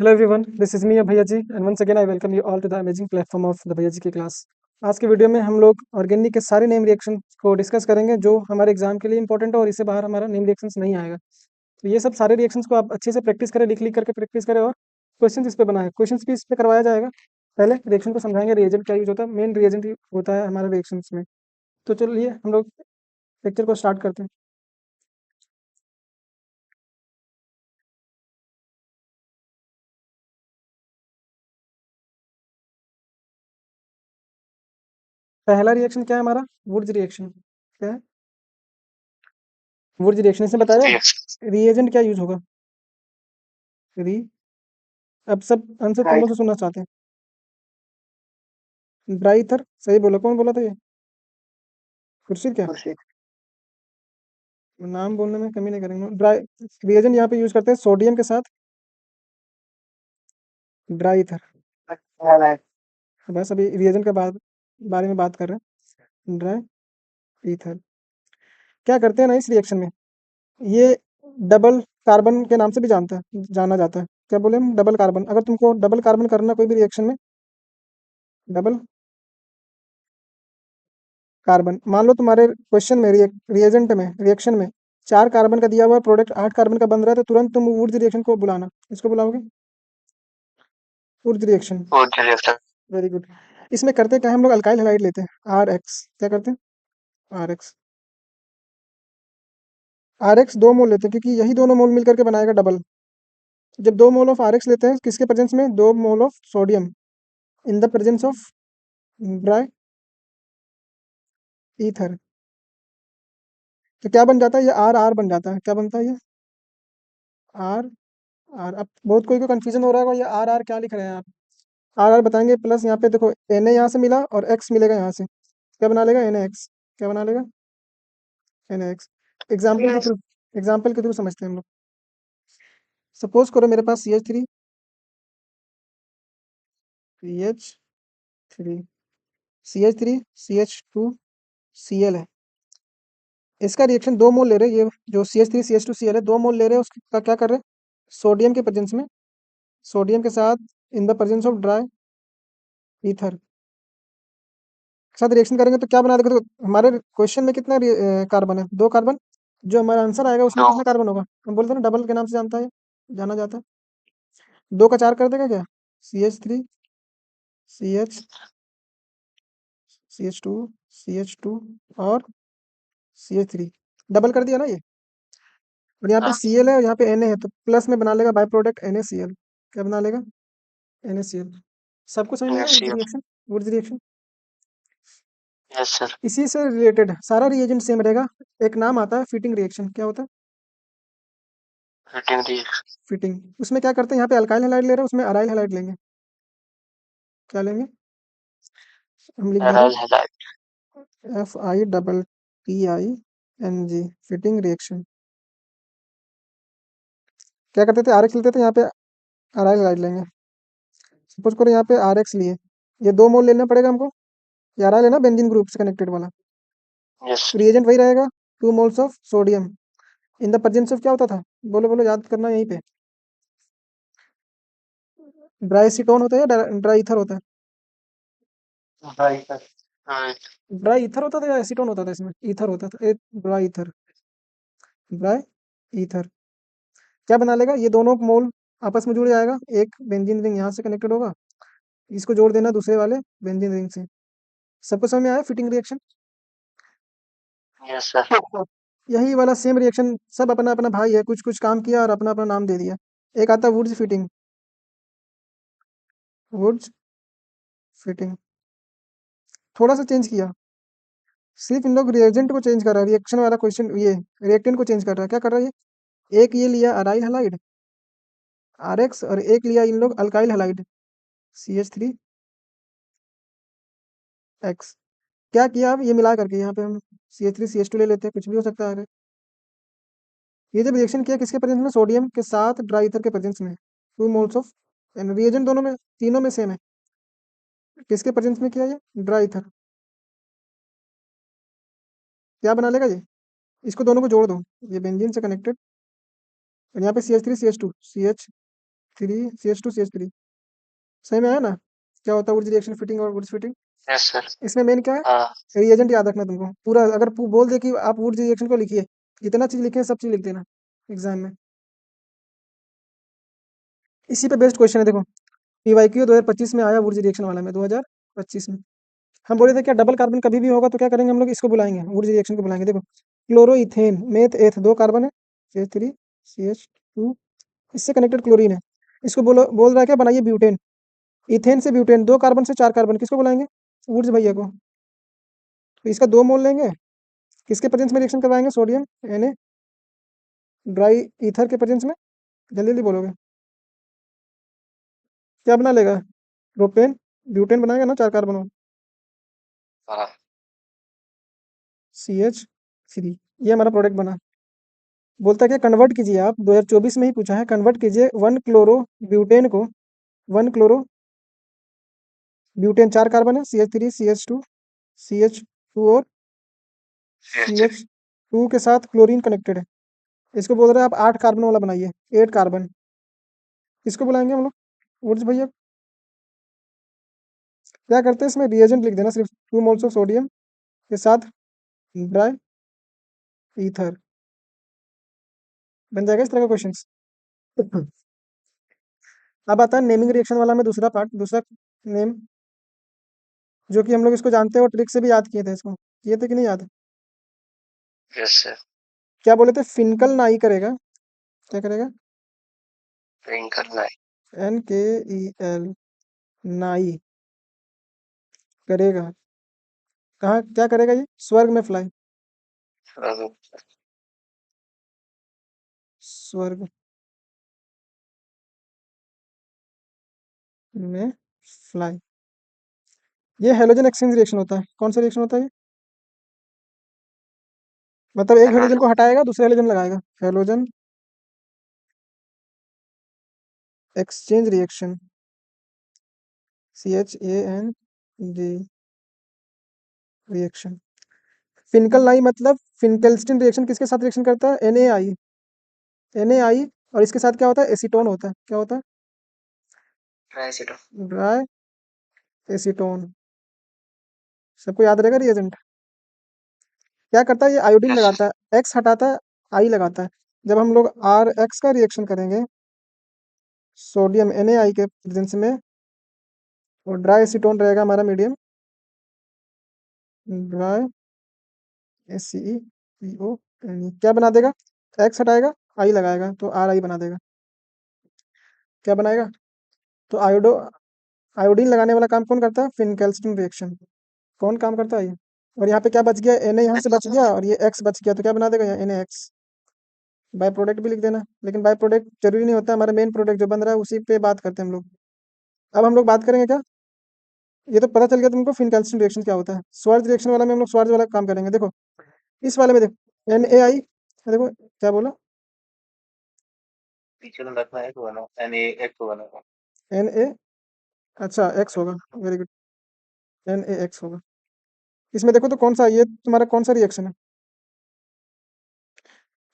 Hello everyone, this is me Abhaya ji and once again I welcome you all to the amazing platform of the Abhaya ji की class. आज के video में हम लोग organic के सारे name reaction को डिस्कस करेंगे जो हमारे एग्जाम के लिए इंपॉर्टेंट है और इससे बाहर हमारा नेम रिएक्शंस नहीं आएगा। तो ये सब सारे रिएक्शंस को आप अच्छे से प्रैक्टिस करें, लिख लिख करके प्रैक्टिस करें और क्वेश्चन इस पे बनाए, क्वेश्चन भी इस पे करवाया जाएगा। पहले रिएक्शन को समझाएंगे, रिएजेंट क्या यूज होता है, मेन रिएजेंट होता है हमारे रिएक्शंस में। तो चलिए हम लोग लेक्चर को स्टार्ट करते हैं। पहला रिएक्शन क्या है हमारा? Wurtz reaction. क्या है? Wurtz reaction. इसने बताया रिएजेंट क्या यूज होगा। री अब सब आंसर कौन से सुनना चाहते हैं? ड्राई ईथर सही बोला। कौन बोला था ये? खुर्शीद। क्या नाम बोलने में कमी नहीं करेंगे। ड्राई रिएजेंट यहाँ पे यूज करते हैं सोडियम के साथ ड्राई ईथर। बस अभी रिएजेंट के बारे में बात कर रहे हैं। ड्राई ईथर क्या करते हैं ना इस रिएक्शन में, ये डबल कार्बन के नाम से भी जाना जाता है। क्या बोले हम? Double carbon. अगर तुमको डबल कार्बन करना कोई भी रिएक्शन में, डबल कार्बन, मान लो तुम्हारे क्वेश्चन में रिएजेंट में रिएक्शन में 4 कार्बन का दिया हुआ प्रोडक्ट 8 कार्बन का बन रहा है, तो तुरंत तुम वुड्स रिएक्शन को बुलाना। इसको बुलाओगे वुड्स रिएक्शन। Very good. इसमें करते क्या है, हम लोग अल्काइल हैलाइड लेते हैं आर एक्स। क्या करते हैं? R X. आर एक्स 2 मोल लेते हैं क्योंकि यही दोनों मोल मिलकर के बनाएगा डबल। जब 2 मोल ऑफ आर एक्स लेते हैं किसके प्रेजेंस में? 2 mole of sodium in the presence of dry ether. तो क्या बन जाता है? ये आर आर बन जाता है। क्या बनता है ये? R R. अब बहुत कोई को कंफ्यूजन हो रहा होगा, ये आर आर क्या लिख रहे हैं आप? आर आर बताएंगे। प्लस यहाँ पे देखो एन ए यहाँ से मिला और एक्स मिलेगा यहाँ से, क्या बना लेगा? N X. क्या बना लेगा? N X. एग्जाम्पल के थ्रू समझते हैं हम लोग। सपोज करो मेरे पास CH3 CH3 CH2Cl है। इसका रिएक्शन 2 मोल ले रहे हैं। ये जो CH3 CH2Cl है 2 मोल ले रहे हैं, उसका क्या कर रहे हैं? सोडियम के प्रेजेंस में, सोडियम के साथ in the presence of dry ether के साथ रिएक्शन करेंगे तो क्या बना देगा? तो हमारे क्वेश्चन में कितना कार्बन है? 2 कार्बन। जो हमारा आंसर आएगा उसमें कितना कार्बन होगा? हम बोलते हैं ना डबल के नाम से जाना जाता है। 2 का 4 कर देगा क्या? CH3 CH2 और CH3 डबल कर दिया ना ये। और यहाँ पे Cl है और यहाँ पे Na है, तो प्लस में बना लेगा बाय प्रोडक्ट NaCl। क्या बना लेगा? NaCl। सबको समझ में आया रिएक्शन? Wurtz reaction. इसी से रिलेटेड सारा रिएजेंट सेम रहेगा। एक नाम आता है फिटिंग रिएक्शन। क्या होता है? फिटिंग। उसमें क्या करते हैं, यहाँ पे अल्काइल हैलाइड ले रहे हैं, उसमें अराइल हैलाइड लेंगे। क्या लेंगे? हम लिख देंगे FITTING फिटिंग रिएक्शन। क्या करते थे? RX लेते थे, यहाँ पे अराइल हैलाइड लेंगे। सपोज करो यहाँ पे RX लिए, ये 2 मोल लेना पड़ेगा हमको। ये अराइल है ना, बेंजीन ग्रुप से कनेक्टेड वाला। रिएजेंट वही रहेगा, 2 moles of sodium in the presence of क्या होता था? बोलो बोलो, याद करना यहीं पे। ड्राई एसीटोन होता है या ड्राई ईथर होता है? ड्राई ईथर होता था या एसीटोन होता था? इसमें ईथर होता था। Dry ether. ड्राई ईथर क्या बना लेगा? ये दोनों मोल आपस में जुड़ जाएगा, एक बेंजीन रिंग यहाँ से कनेक्टेड होगा, इसको जोड़ देना दूसरे वाले बेंजीन रिंग से। सबको समझ में आया फिटिंग रिएक्शन? यही वाला सेम रिएक्शन, सब अपना अपना भाई है, कुछ कुछ काम किया और अपना अपना नाम दे दिया। एक आता है वुड्स फिटिंग। वुड्स फिटिंग थोड़ा सा चेंज किया, सिर्फ इन लोग रिएजेंट को चेंज कर रहा है। रिएक्शन वाला क्वेश्चन ये रिएक्टेंट को चेंज कर रहा है। क्या कर रहा है ये? एक ये लिया अराइल हैलाइड RX और एक लिया इन लोग अल्काइल हैलाइड CH3X। क्या किया? अब ये मिला करके यहाँ पे हम CH3 CH2 ले लेते हैं, कुछ भी हो सकता है। ये जब रिएक्शन किया किसके प्रेजेंस में? सोडियम के साथ ड्राई ईथर के प्रेजेंस में, 2 मोल्स ऑफ रिएजेंट दोनों में, तीनों में सेम है। किसके प्रेजेंस में किया ये? Dry ether. क्या बना लेगा ये? इसको दोनों को जोड़ दो, ये बेंजीन से कनेक्टेड, और यहाँ पे CH3 CH2 CH CH2CH3 सही में है ना? क्या होता है वुड्स रिएक्शन फिटिंग और वुड्स फिटिंग? Yes sir. इसमें मेन क्या है? हाँ। रिएजेंट याद रखना तुमको पूरा। अगर बोल दे कि आप वुड्स रिएक्शन को लिखिए, जितना चीज लिखे सब चीज लिख देना एग्जाम में। इसी पे बेस्ड क्वेश्चन है देखो, पीवाईक्यू 2025 में आया वुड्स रिएक्शन वाला में, 2025 में। हम बोले थे क्या डबल कार्बन कभी भी होगा तो क्या करेंगे हम लोग, इसको बुलाएंगे, वुड्स रिएक्शन को बुलाएंगे। देखो क्लोरोइथेन मेथ एथ, 2 कार्बन है, CH3CH2, इससे कनेक्टेड क्लोरीन है। इसको बोल रहा है क्या बनाइए ब्यूटेन। इथेन से ब्यूटेन, 2 कार्बन से 4 कार्बन, किसको बुलाएंगे? वुड्स भैया को। तो इसका 2 मोल लेंगे, किसके प्रेजेंस में रिएक्शन करवाएंगे? सोडियम Na ड्राई ईथर के प्रेजेंस में। जल्दी जल्दी बोलोगे, क्या बना लेगा? प्रोपेन ब्यूटेन बनाएगा ना 4 कार्बन, हाँ। CH3, ये हमारा प्रोडक्ट बना। बोलता है कि कन्वर्ट कीजिए, आप 2024 में ही पूछा है, कन्वर्ट कीजिए 1 क्लोरो ब्यूटेन को, 1 क्लोरो ब्यूटेन 4 कार्बन है, CH3CH2 और CH2 के साथ क्लोरीन कनेक्टेड है। इसको बोल रहे हैं आप 8 कार्बन वाला बनाइए, 8 कार्बन। किसको बुलाएंगे हम लोग? वुड्स भैया। क्या करते हैं इसमें रिएजेंट लिख देना सिर्फ, 2 मोल्स ऑफ सोडियम के साथ ड्राई ईथर, बन जाएगा इस तरह का क्वेश्चन। अब आता है नेमिंग रिएक्शन वाला में दूसरा पार्ट, दूसरा नेम, जो कि हम लोग इसको जानते हैं और ट्रिक से भी याद किए थे, इसको किए थे कि नहीं याद? Yes sir. क्या बोले थे? फिनकल नाई करेगा। क्या करेगा? ड्रिंक करना है। NKEL नाई करेगा। कहाँ क्या करेगा ये? स्वर्ग में फ्लाई, अ, स्वर्ग में फ्लाई। ये हेलोजन एक्सचेंज रिएक्शन होता है। कौन सा रिएक्शन होता है ये? मतलब एक हेलोजन को हटाएगा, दूसरे हेलोजन लगाएगा, halogen exchange reaction, CHANG reaction. फिनकल नाई मतलब फिनकेल्स्टीन रिएक्शन किसके साथ रिएक्शन करता है? NaI, और इसके साथ क्या होता है? एसीटोन होता है। क्या होता है? ट्राइसिटो। Dry acetone. सबको याद रहेगा रिएजेंट। क्या करता है ये? आयोडीन यस लगाता है, एक्स हटाता है, आई लगाता है। जब हम लोग RX का रिएक्शन करेंगे सोडियम NaI के प्रेजेंस में, और ड्राई एसीटोन रहेगा हमारा मीडियम, ड्राई ACEPO, क्या बना देगा? एक्स हटाएगा, आई लगाएगा, तो RI बना देगा। क्या बनाएगा? तो आयोडीन लगाने वाला काम कौन करता है? फिनकेल्स्टीन रिएक्शन। कौन काम करता है ये? और यहाँ पे क्या बच गया? Na यहाँ से बच गया, और ये X बच गया, तो क्या बना देगा यहाँ? NaX। बाय प्रोडक्ट भी लिख देना, लेकिन बाय प्रोडक्ट जरूरी नहीं होता, हमारा मेन प्रोडक्ट जो बन रहा है उसी पे बात करते हैं हम लोग। अब हम लोग बात करेंगे क्या, ये तो पता चल गया तुमको फिनकेल्स्टीन रिएक्शन क्या होता है। स्वार्ज रिएक्शन वाला में हम लोग स्वार्ज वाला काम करेंगे। देखो इस वाले में देखो NaI, देखो क्या बोला? पीछे तो लगता है बना Na एक बना। Na, अच्छा X होगा, वेरी गुड, NaX होगा। इसमें देखो तो कौन सा, ये तुम्हारा कौन सा रिएक्शन है?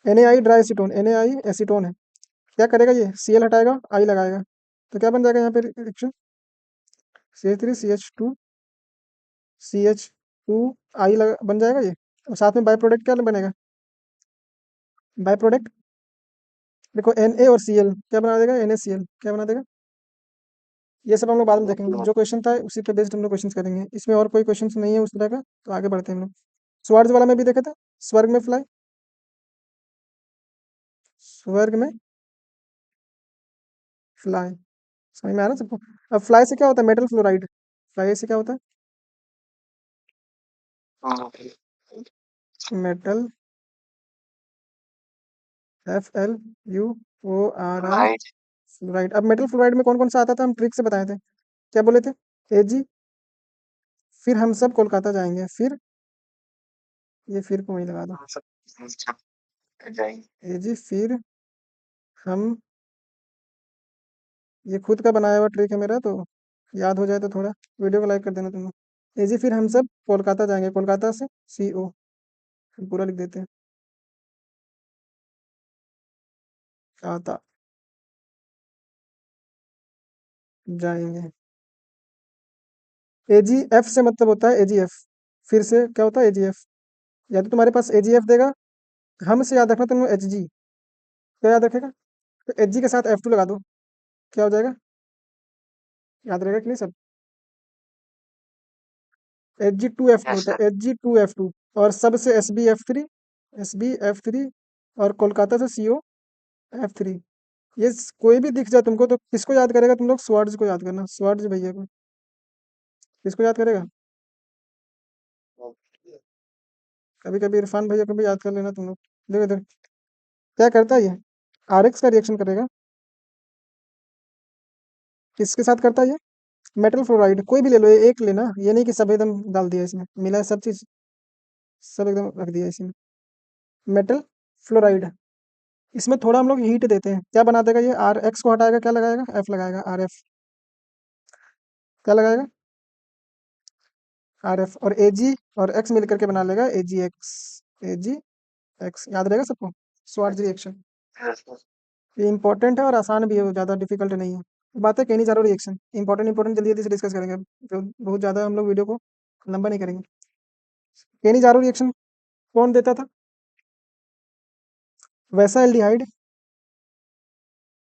NaI dry acetone, NaI acetone है। क्या करेगा ये? Cl हटाएगा, आई लगाएगा, तो क्या बन जाएगा यहाँ पे रिएक्शन? CH3CH2 आई बन जाएगा ये। और साथ में बाय प्रोडक्ट क्या बनेगा? बाय प्रोडक्ट देखो Na और Cl क्या बना देगा? NaCl क्या बना देगा? ये सब हम लोग बाद में देखेंगे, जो क्वेश्चन था उसी पे बेस्ड हम लोग क्वेश्चन करेंगे। इसमें और कोई क्वेश्चन नहीं है उस तरह का, तो आगे बढ़ते हैं हम लोग। स्वर्ग वाला में भी देखा था, स्वर्ग में फ्लाई, स्वर्ग में फ्लाई, समझ में आ रहा है सबको? अब फ्लाई से क्या होता है? Metal fluoride. फ्लाई से क्या होता है? Metal FLUORI right. फ्लोराइड। अब मेटल फ्लोराइड में कौन कौन सा आता था, हम ट्रिक से बताए थे। क्या बोले थे? AG, फिर हम सब कोलकाता जाएंगे, फिर ये फिर को वहीं लगा दो, सब जाएंगे। AG फिर हम, ये खुद का बनाया हुआ ट्रिक है मेरा, तो याद हो जाए तो थोड़ा वीडियो को लाइक कर देना तुम लोग। AG फिर हम सब कोलकाता जाएंगे, कोलकाता से CO, पूरा लिख देते हैं, आता। जाएंगे। AgF से मतलब होता है AgF। फिर से क्या होता है AgF? या तो तुम्हारे पास AgF देगा, हम से याद रखना तुम Hg। क्या याद रखेगा? तो Hg के साथ F2 लगा दो, क्या हो जाएगा? याद रहेगा कि नहीं सब? Hg2F2 यस होता सर। है, Hg2F2। और सब से SbF3 और कोलकाता से CO F3। कोई भी दिख जाए तुमको तो किसको याद करेगा तुम लोग? स्वार्ड्स को याद करना, स्वार्ड्स भैया को। किसको याद करेगा? कभी कभी इरफान भैया को भी याद कर लेना तुम लोग। देखो इधर क्या करता है ये, RX का रिएक्शन करेगा। किसके साथ करता है ये? Metal fluoride. कोई भी ले लो, ये एक लेना, ये नहीं कि सब एकदम डाल दिया इसमें, मिला है सब चीज, सब एकदम रख दिया इसमें। Metal fluoride. इसमें थोड़ा हम लोग हीट देते हैं, क्या बना देगा ये? RX को हटाएगा, क्या लगाएगा? F लगाएगा, RF। क्या लगाएगा? RF। और AG और X मिलकर के बना लेगा AgX। AgX याद रहेगा सबको? स्वार्ज रिएक्शन। Yes sir. ये इंपॉर्टेंट है और आसान भी है, वो ज़्यादा डिफिकल्ट नहीं है। बात है केनी चारो रिएक्शन, इंपॉर्टेंट इंपॉर्टेंट जल्दी जल्दी से डिस्कस करेंगे अब, जो बहुत ज़्यादा हम लोग वीडियो को लंबा नहीं करेंगे। केनी चारो रिएक्शन कौन देता था? वैसा एल्डिहाइड।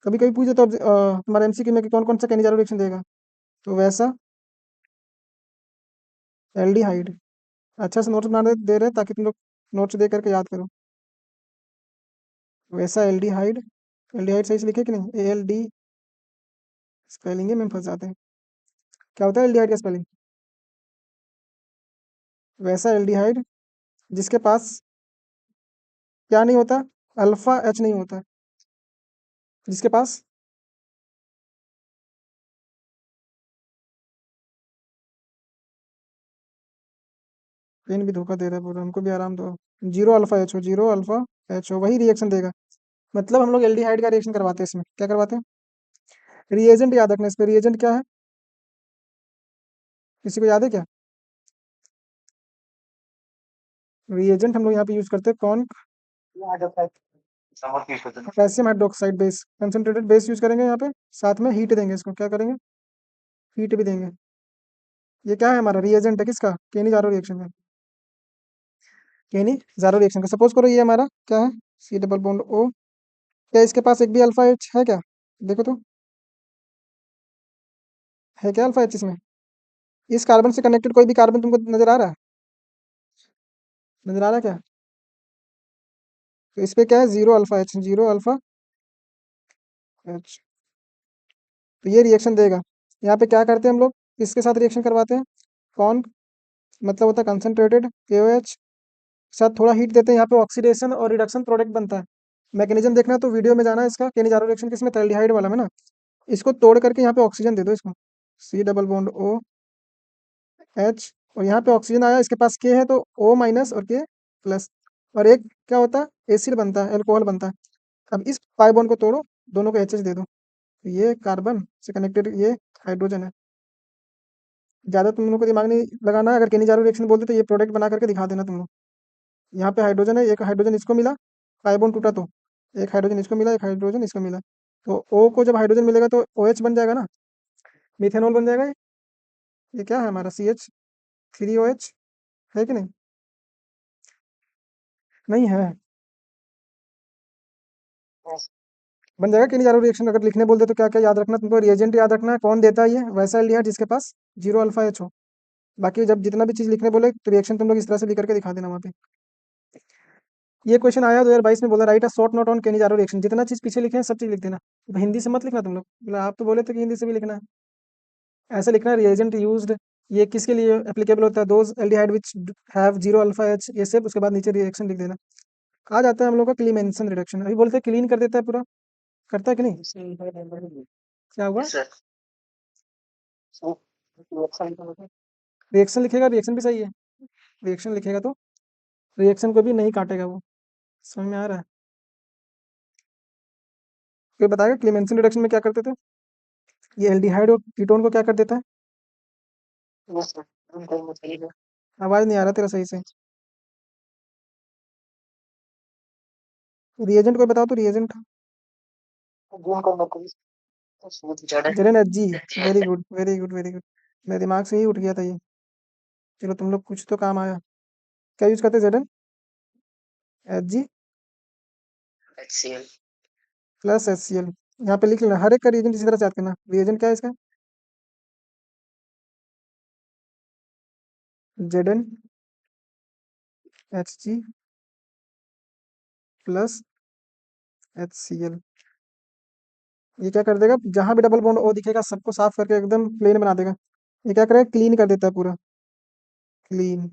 कभी कभी पूछे तो तुम्हारे MCQ में कि कौन कौन सा केनी चारो रिएक्शन देगा, तो वैसा एल्डिहाइड। अच्छा से नोट्स बना दे रहे हैं ताकि तुम लोग नोट्स दे करके याद करो। वैसा एल्डिहाइड। एल्डिहाइड सही से लिखे कि नहीं? ALD। स्पेलिंग में फंस जाते हैं। क्या होता है एल्डिहाइड का स्पेलिंग? वैसा एल्डिहाइड जिसके पास क्या नहीं होता? अल्फा H नहीं होता। जिसके पास पेन भी धोखा दे रहा है पूरा, हमको भी आराम दो। जीरो अल्फा एच हो, जीरो अल्फा एच हो, वही रिएक्शन देगा। मतलब हम लोग एल्डिहाइड का रिएक्शन करवाते हैं इसमें, क्या करवाते हैं? रिएजेंट याद रखना, इसमें रिएजेंट क्या है? किसी को याद है क्या? रिएजेंट हम लोग यहाँ पे यूज करते हैं कौन? समर की शुद्ध। Potassium hydroxide base, concentrated base use करेंगे यहाँ पे। साथ में हीट देंगे, इसको क्या करेंगे? हीट भी देंगे। ये क्या है हमारा? रिएजेंट है किसका? केनी जारो रिएक्शन का। केनी जारो रिएक्शन का। सपोज करो ये हमारा क्या है? C double bond O। क्या इसके पास एक भी अल्फा एच है क्या? देखो तो, है क्या अल्फा एच इसमें? इस कार्बन से कनेक्टेड कोई भी कार्बन तुमको नजर आ रहा है? नजर आ रहा है क्या? तो इस पे क्या है? Zero alpha H, zero alpha H. तो ये रिएक्शन देगा। यहाँ पे क्या करते हैं हम लोग? इसके साथ रिएक्शन करवाते हैं कौन? मतलब होता है कंसनट्रेटेड KOH। साथ थोड़ा हीट देते हैं, यहाँ पे ऑक्सीडेशन और रिडक्शन प्रोडक्ट बनता है। मैकेनिज्म देखना है तो वीडियो में जाना है इसका, केनिजारो रिएक्शन किसमें? एल्डिहाइड वाला में ना। इसको तोड़ करके यहाँ पे ऑक्सीजन दे दो इसको। C double bond O H। और यहाँ पे ऑक्सीजन आया, इसके पास K है तो O- और K+। और एक क्या होता है? एसिड बनता है, एल्कोहल बनता है। अब इस पाई बॉन्ड को तोड़ो, दोनों को HH दे दो। तो ये कार्बन से कनेक्टेड ये हाइड्रोजन है। ज़्यादा तुम लोग को दिमाग नहीं लगाना है, अगर केनिजारो रिएक्शन बोलते तो ये प्रोडक्ट बना करके दिखा देना तुम लोग। यहाँ पे हाइड्रोजन है, एक हाइड्रोजन इसको मिला, पाई बॉन्ड टूटा तो एक हाइड्रोजन इसको मिला, एक हाइड्रोजन इसको मिला। तो O को जब हाइड्रोजन मिलेगा तो OH बन जाएगा ना, मिथेनॉल बन जाएगा ये क्या है हमारा? CH3OH। है कि नहीं? नहीं है। बन जाएगा केनिजारो रिएक्शन। अगर लिखने बोलते तो क्या क्या याद रखना तुमको? रिएजेंट याद रखना है कौन देता है, ये वैसा एल्डिहाइड जिसके पास जीरो अल्फा एच हो। बाकी जब जितना भी चीज लिखने बोले तो रिएक्शन तुम लोग इस तरह से लिख करके दिखा देना वहाँ पे। ये क्वेश्चन आया 2022 में, बोला right a short note on Cannizzaro reaction. जितना चीज पीछे लिखे हैं सब चीज लिख देना। हिंदी से मत लिखना तुम लोग, बोला आप तो बोले थे कि हिंदी से भी लिखना है। ऐसे लिखना है रिएजेंट यूज्ड, ये किसके लिए एप्लीकेबल होता है? Those aldehyde which have zero alpha H, ये सब। उसके बाद नीचे रिएक्शन लिख देना। आ जाता है हम लोग का क्लीमेंसन रिडक्शन। अभी बोलते हैं क्लीन कर देता है पूरा, करता है कि नहीं? क्या हुआ? सर। रिएक्शन लिखेगा, रिएक्शन भी सही है। रिएक्शन लिखेगा तो रिएक्शन को भी नहीं काटेगा वो। समझ में आ रहा है? कोई बताएगा क्लीमेंसन रिडक्शन में क्या करते थे? ये एल्डिहाइड और कीटोन को क्या कर देता है? आवाज नहीं आ रहा तेरा सही से। रिएजेंट कोई बताओ तो, reagent. Zed n H G. Very good, very good, very good. मेरे दिमाग से ही उठ गया था ये। चलो तुम लोग कुछ तो काम आया। क्या यूज करते zed n H G HCl plus H C L. यहाँ पे लिख लेना, हर एक का रिएजेंट इसी तरह से याद करना। रिएजेंट क्या है इसका? Zed n H G plus H C L. ये क्या कर देगा, जहां भी डबल बॉन्ड ओ दिखेगा सबको साफ करके एकदम प्लेन बना देगा। ये क्या करेगा, क्लीन कर देता है पूरा। क्लीन।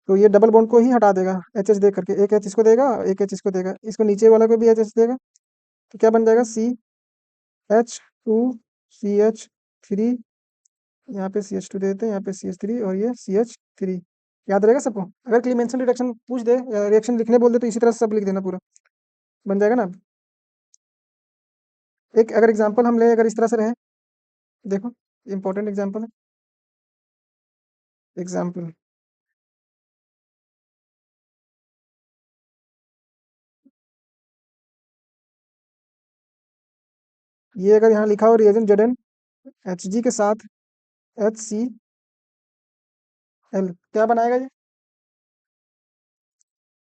तो ये डबल बॉन्ड को ही हटा देगा एच एच दे करके। एक एच इसको देगा, एक एच इसको देगा, इसको नीचे वाला को भी एच एच देगा। तो क्या बन जाएगा, C H two C H three. यहाँ पे सी एच टू देते हैं, यहाँ पे सी एच थ्री, और ये सी एच थ्री। याद रहेगा सबको? अगर क्लीमेंसन रिडक्शन पूछ दे या रिएक्शन लिखने बोल दे तो इसी तरह से सब लिख देना पूरा। बन जाएगा ना? एक अगर एग्जांपल हम ले, अगर इस तरह से रहे, देखो इंपॉर्टेंट एग्जांपल है। एग्जांपल, ये अगर यहाँ लिखा हो रिएजेंट जेड एच जी के साथ एच सी एल, क्या बनाएगा ये?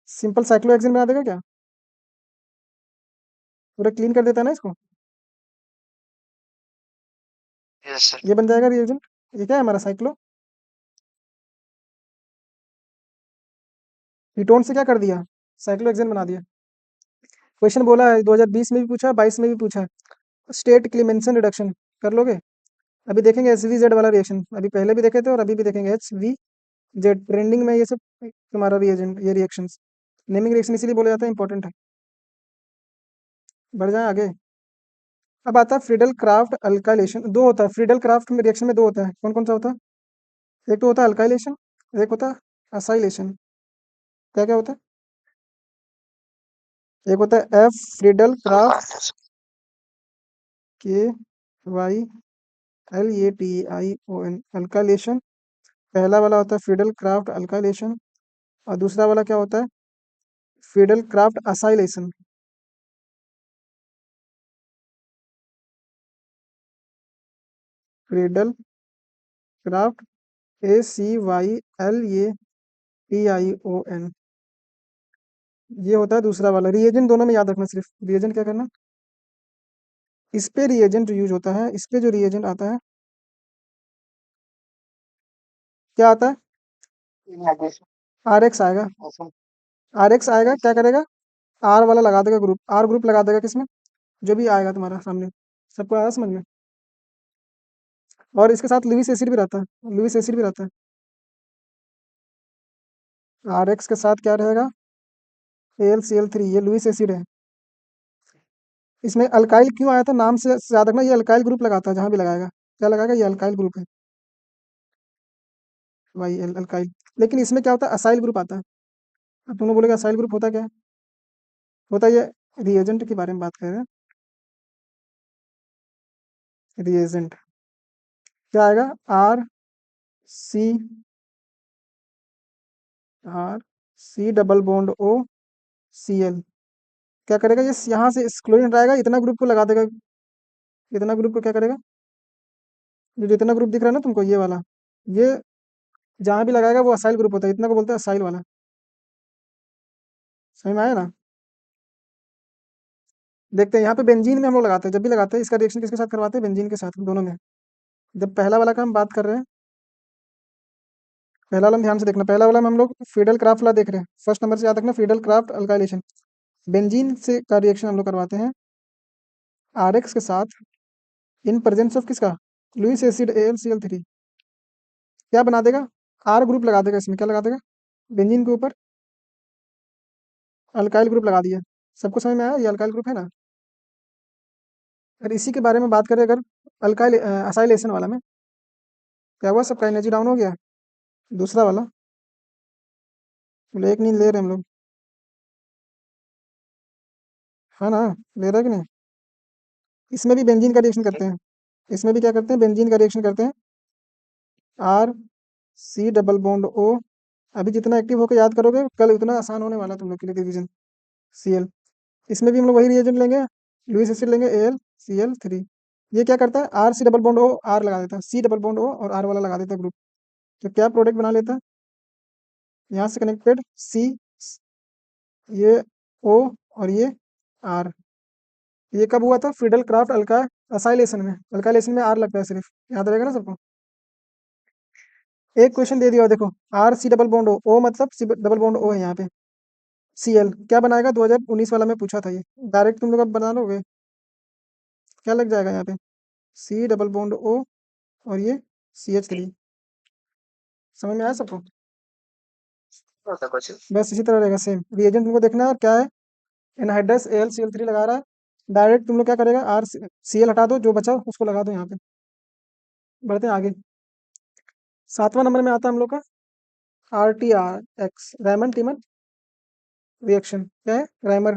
सिंपल साइक्लोहेक्सेन बना देगा क्या? पूरा क्लीन कर देता है ना इसको। यस सर ये बन जाएगा रिएजेंट। ये क्या है हमारा, साइक्लो कीटोन से क्या कर दिया, साइक्लोहेक्सेन बना दिया। क्वेश्चन बोला है 2020 में भी पूछा है, 22 में भी पूछा है। स्टेट क्लीमेंसन रिडक्शन कर लोगे? अभी देखेंगे एस वी जेड वाला रिएक्शन, अभी पहले भी देखे थे और अभी भी देखेंगे एच वी जेड। ट्रेंडिंग में ये सब तुम्हारा रिएजेंट, ये रिएक्शंस। नेमिंग रिएक्शन इसीलिए बोला जाता है, इंपॉर्टेंट है। बढ़ जाए आगे। अब आता है फ्रीडल क्राफ्ट अल्काइलेशन। दो होता है फ्रीडल क्राफ्ट में, रिएक्शन में दो होता है। कौन कौन सा होता है? एक तो होता है अल्काइलेशन, एक होता है असाइलेशन। क्या क्या होता है? एक होता है F Friedel Craft, K Y L A T I O N, alkylation. पहला वाला होता है फ्रीडल क्राफ्ट अल्काइलेशन, और दूसरा वाला क्या होता है, Friedel Craft acylation. Friedel Craft, A C Y L A T I O N. ये होता है दूसरा वाला। रिएजेंट दोनों में याद रखना, सिर्फ रिएजेंट क्या करना, इस पे रिएजेंट यूज होता है। इस पे जो रिएजेंट आता है, क्या आता है, आर एक्स आएगा। आर एक्स आएगा, क्या करेगा, आर वाला लगा देगा ग्रुप, आर ग्रुप लगा देगा किसमें, जो भी आएगा तुम्हारा सामने। सबको आया समझ में? और इसके साथ लुइस एसिड भी रहता है, लुइस एसिड भी रहता है। आर एक्स के साथ क्या रहेगा, एल सी एल थ्री, ये लुइस एसिड है। इसमें अल्काइल क्यों आया था, नाम से याद रखना, ये अल्काइल ग्रुप लगाता है जहां भी लगाएगा। क्या लगाएगा, ये अल्काइल ग्रुप है, वाई एल अल्काइल। लेकिन इसमें क्या होता है, असाइल ग्रुप आता है। अब तुम लोग बोलेगा असाइल ग्रुप होता क्या है? होता है ये, रिएजेंट के बारे में बात कर रहे हैं। रिएजेंट क्या आएगा, R C, R C double bond O C L. क्या करेगा ये, यहाँ से इस क्लोरीन हटाएगा, इतना ग्रुप को लगा देगा। इतना ग्रुप को क्या करेगा, जो जितना ग्रुप दिख रहा है ना तुमको, ये वाला, ये जहां भी लगाएगा वो असाइल ग्रुप होता है। इतना को बोलते हैं असाइल वाला। समझ में आया ना? देखते हैं यहाँ पे बेंजीन में हम लोग लगाते हैं, जब भी लगाते हैं इसका रिएक्शन किसके साथ करवाते हैं, बेंजीन के साथ, दोनों में। जब पहला वाला का हम बात कर रहे हैं, पहला वाला हम ध्यान से देखना, पहला वाला में हम लोग फ्रीडल क्राफ्ट ला देख रहे हैं। फर्स्ट नंबर से याद रखना, फ्रीडल क्राफ्ट अल्काइलेशन। बेंजीन से का रिएक्शन हम लोग करवाते हैं आर एक्स के साथ, इन प्रेजेंस ऑफ किसका, Lewis acid L C L three. क्या बना देगा, आर ग्रुप लगा देगा इसमें। क्या लगा देगा, बेंजीन के ऊपर अल्काइल ग्रुप लगा दिया। सबको समझ में आया, ये अल्काइल ग्रुप है ना? अगर इसी के बारे में बात करें, अगर अल्काइल असाइलेशन वाला में क्या हुआ, सबका एनर्जी डाउन हो गया। दूसरा वाला, बोले एक नींद ले रहे हैं हम लोग, है ना? ले रहा है कि नहीं? इसमें भी बेंजीन का रिएक्शन करते हैं। इसमें भी क्या करते हैं, बेंजीन का रिएक्शन करते हैं, R C double bond O. अभी जितना एक्टिव होकर याद करोगे, कल उतना आसान होने वाला तुम लोग के लिए रिवीजन। C L. इसमें भी हम लोग वही रिएजेंट लेंगे, लुईस एसिड लेंगे AlCl3। ये क्या करता है, R C double bond O R लगा देता है, सी डबल बॉन्ड ओ और आर वाला लगा देता है ग्रुप। तो क्या प्रोडक्ट बना लेता है, यहाँ से कनेक्टेड सी, ये ओ और ये आर। ये कब हुआ था, फ्रीडल क्राफ्ट अल्का असाइलेशन में। अल्काइलेशन में आर लगता है सिर्फ, याद रहेगा ना सबको। एक क्वेश्चन दे दिया देखो, R C double bond O मतलब सी डबल बॉन्ड ओ है यहाँ पे, Cl क्या बनाएगा, 2019 वाला में पूछा था ये। डायरेक्ट तुम लोग अब बना लोगे, क्या लग जाएगा यहाँ पे, सी डबल बॉन्ड ओ और ये CH3। समझ में आया सबको। होता कुछ। बस इसी तरह रहेगा सेम, रिएजेंट तुमको देखना है और क्या है, एनहाइड्रस AlCl3 लगा रहा है। डायरेक्ट तुम लोग क्या करेगा, आर Cl हटा दो, जो बचा उसको लगा दो यहाँ पे। बढ़ते हैं आगे। 7वां नंबर में आता है हम लोग का RTRX, रैमन टीमन रिएक्शन। क्या है, राइमर,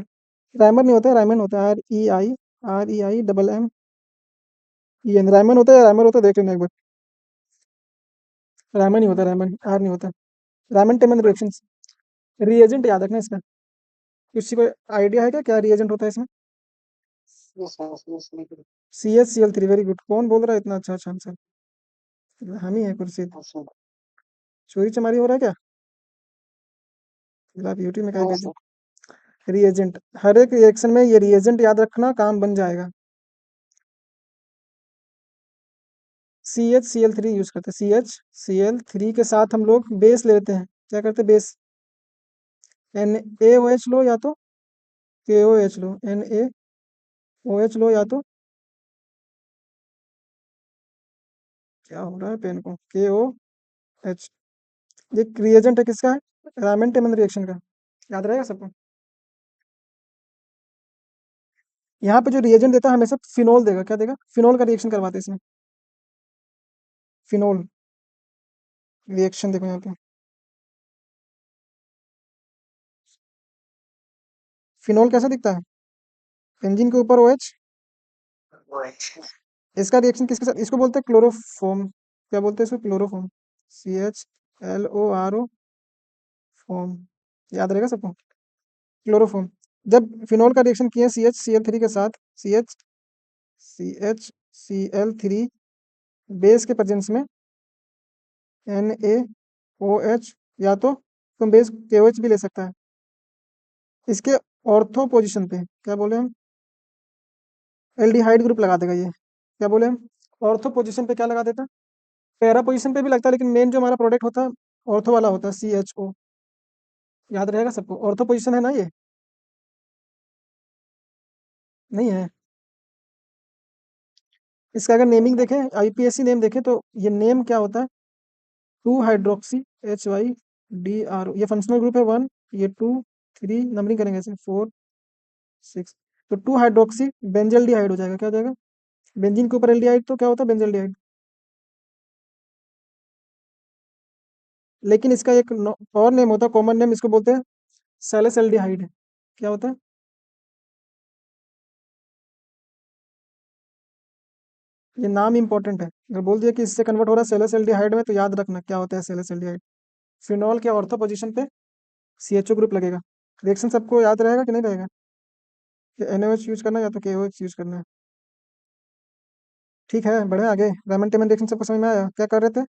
राइमर नहीं होता है, राइमन होता है, REI राइमन होता है या राइमर होता है, देख लेना एक बार। राइमन ही होता है, राइमन, आर नहीं होता। Riemann टेमन reaction. रिएजेंट याद रखना इसका, किसी को आइडिया है क्या, क्या रिएजेंट होता है इसमें। CHCl3, very good. कौन बोल रहा है इतना अच्छा अच्छा आंसर, हम ही है कुर्सी। चोरी चमारी हो रहा है क्या, आप यूट्यूब में कहीं भेजो। रिएजेंट, हर एक रिएक्शन में ये रिएजेंट याद रखना, काम बन जाएगा। CHCl3 यूज करते हैं, CHCl3 के साथ हम लोग बेस लेते हैं, क्या करते हैं बेस, NaOH लो या तो KOH लो, NaOH लो या तो, क्या हो रहा है पेन को, KOH। ये रिएजेंट है किसका है, रामन टेमन रिएक्शन का, याद रहेगा सबको। यहाँ पे जो रिएजेंट देता है हमेशा फिनोल देगा, क्या देगा, फिनोल का रिएक्शन करवाते हैं इसमें। फिनोल रिएक्शन देखो यहाँ पे, फिनोल कैसा दिखता है, बेंजीन के ऊपर OH। इसका रिएक्शन किसके साथ, इसको बोलते हैं क्लोरोफॉर्म। क्या बोलते हैं इसको, क्लोरोफॉर्म, CHLORO फॉर्म, याद रहेगा सबको, क्लोरोफॉर्म। जब फिनोल का रिएक्शन किया CHCl3 के साथ, CHCl3 बेस के प्रेजेंस में, NaOH या तो तुम बेस KOH भी ले सकता है। इसके ऑर्थो पोजीशन पे क्या बोले हम, एल्डिहाइड ग्रुप लगा देगा ये, क्या बोले हम, ऑर्थो पोजीशन पे क्या लगा देता, पैरा पोजीशन पे भी लगता है, लेकिन मेन जो हमारा प्रोडक्ट होता है ऑर्थो वाला होता है, CHO। याद रहेगा सबको, ऑर्थो पोजीशन है ना ये, नहीं है। इसका अगर नेमिंग देखें, IPSC नेम देखें तो ये नेम क्या होता है, 2 हाइड्रोक्सी HYDRO, ये फंक्शनल ग्रुप है 1, ये 2 3, नंबरिंग करेंगे ऐसे 4 6, तो 2 हाइड्रोक्सी बेंजल्डिहाइड हो जाएगा, क्या हो जाएगा, बेंजीन के ऊपर एल्डिहाइड तो क्या होता है, बेंजल्डिहाइड। लेकिन इसका एक और नेम होता है, कॉमन नेम, इसको बोलते हैं सैलिसल्डिहाइड। क्या होता है, ये नाम इंपॉर्टेंट है, अगर बोल दिया कि इससे कन्वर्ट हो रहा है सैलिसल्डिहाइड में, तो याद रखना क्या होता है सैलिसल्डिहाइड। फिनॉल के ऑर्थो पोजीशन पे CHO ग्रुप लगेगा। रिएक्शन सबको याद रहेगा कि नहीं रहेगा, कि NaOH यूज करना है या तो KOH यूज करना है। ठीक है, बढ़े आगे। रामन टेमन रिएक्शन सबको समझ में आया, क्या कर रहे थे,